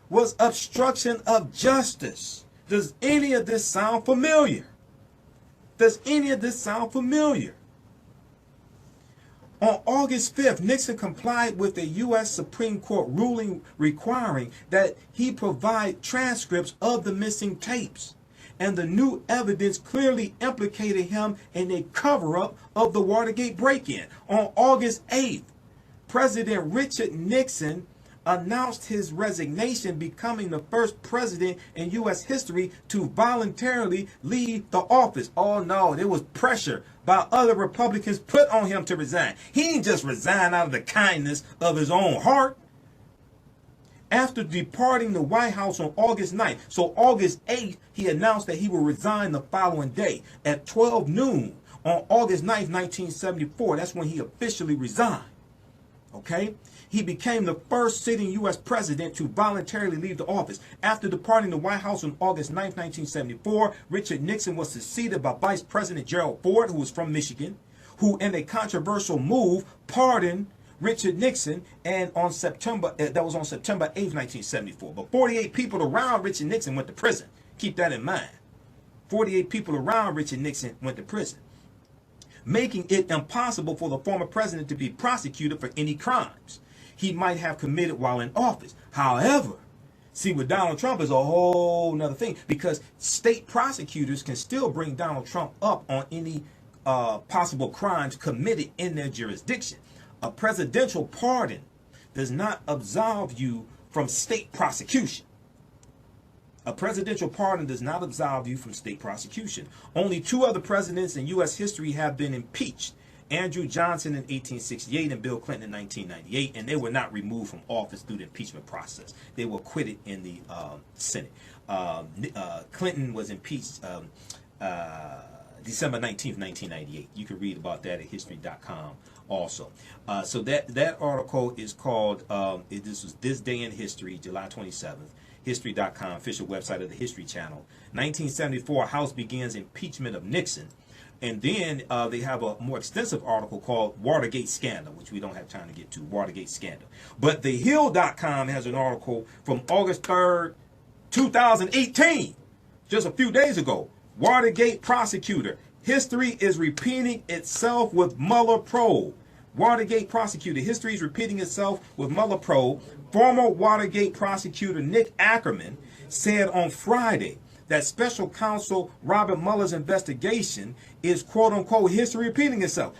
was obstruction of justice. Does any of this sound familiar? Does any of this sound familiar? On August 5th, Nixon complied with a U.S. Supreme Court ruling requiring that he provide transcripts of the missing tapes. And the new evidence clearly implicated him in a cover-up of the Watergate break-in. On August 8th, President Richard Nixon announced his resignation, becoming the first president in U.S. history to voluntarily leave the office. Oh no, there was pressure by other Republicans put on him to resign. He didn't just resign out of the kindness of his own heart. After departing the White House on August 9th, so August 8th, he announced that he would resign the following day at 12 noon on August 9th, 1974. That's when he officially resigned. Okay? He became the first sitting U.S. president to voluntarily leave the office. After departing the White House on August 9, 1974, Richard Nixon was succeeded by Vice President Gerald Ford, who was from Michigan, who in a controversial move pardoned Richard Nixon, and on September 8, 1974. But 48 people around Richard Nixon went to prison. Keep that in mind. 48 people around Richard Nixon went to prison, making it impossible for the former president to be prosecuted for any crimes he might have committed while in office. However, see, with Donald Trump is a whole nother thing, because state prosecutors can still bring Donald Trump up on any possible crimes committed in their jurisdiction. A presidential pardon does not absolve you from state prosecution. A presidential pardon does not absolve you from state prosecution. Only two other presidents in U.S. history have been impeached. Andrew Johnson in 1868 and Bill Clinton in 1998, and they were not removed from office through the impeachment process. They were acquitted in the Senate. Clinton was impeached December 19th, 1998. You can read about that at history.com also. So that article is called, this was This Day in History, July 27th. History.com, official website of the History Channel. 1974, House begins impeachment of Nixon. And then they have a more extensive article called Watergate Scandal, which we don't have time to get to, Watergate Scandal. But thehill.com has an article from August 3rd, 2018, just a few days ago. Watergate prosecutor. History is repeating itself with Mueller probe. Watergate prosecutor. History is repeating itself with Mueller probe. Former Watergate prosecutor Nick Ackerman said on Friday that special counsel Robert Mueller's investigation is, quote unquote, history repeating itself.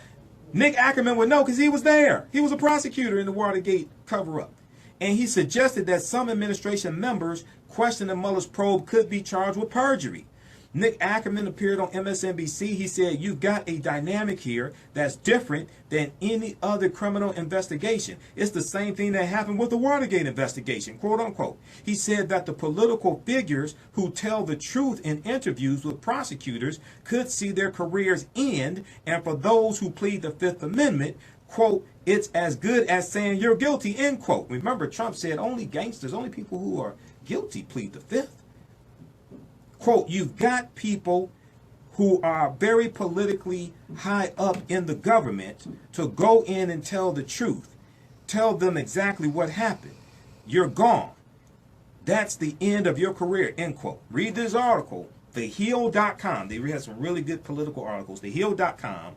Nick Ackerman would know because he was there. He was a prosecutor in the Watergate cover-up. And he suggested that some administration members questioning Mueller's probe could be charged with perjury. Nick Ackerman appeared on MSNBC. He said, you've got a dynamic here that's different than any other criminal investigation. It's the same thing that happened with the Watergate investigation, quote unquote. He said that the political figures who tell the truth in interviews with prosecutors could see their careers end. And for those who plead the Fifth Amendment, quote, it's as good as saying you're guilty, end quote. Remember, Trump said only gangsters, only people who are guilty plead the Fifth. Quote, you've got people who are very politically high up in the government to go in and tell the truth. Tell them exactly what happened. You're gone. That's the end of your career, end quote. Read this article, thehill.com. They have some really good political articles. Thehill.com,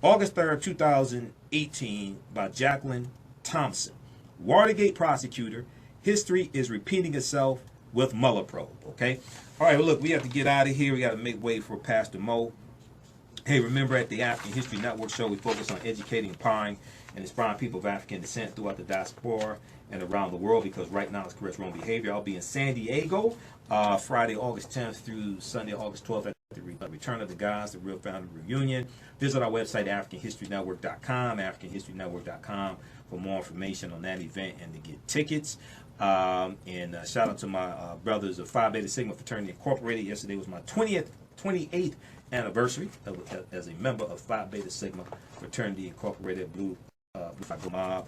August 3rd, 2018, by Jacqueline Thompson. Watergate prosecutor. History is repeating itself with Mueller probe, okay? All right, well, look, we have to get out of here. We got to make way for Pastor Mo. Hey, remember at the African History Network show, we focus on educating, empowering, and inspiring people of African descent throughout the diaspora and around the world, because right now it's correct wrong behavior. I'll be in San Diego Friday, August 10th through Sunday, August 12th at the Return of the Gods, the Real Founding Reunion. Visit our website, AfricanHistoryNetwork.com, AfricanHistoryNetwork.com for more information on that event and to get tickets. And shout out to my brothers of Phi Beta Sigma Fraternity Incorporated. Yesterday was my 28th anniversary as a member of Phi Beta Sigma Fraternity Incorporated, Blue Mob.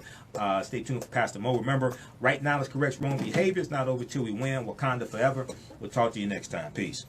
Stay tuned for Pastor Mo. Remember, right knowledge corrects wrong behavior. It's not over till we win. Wakanda forever. We'll talk to you next time. Peace.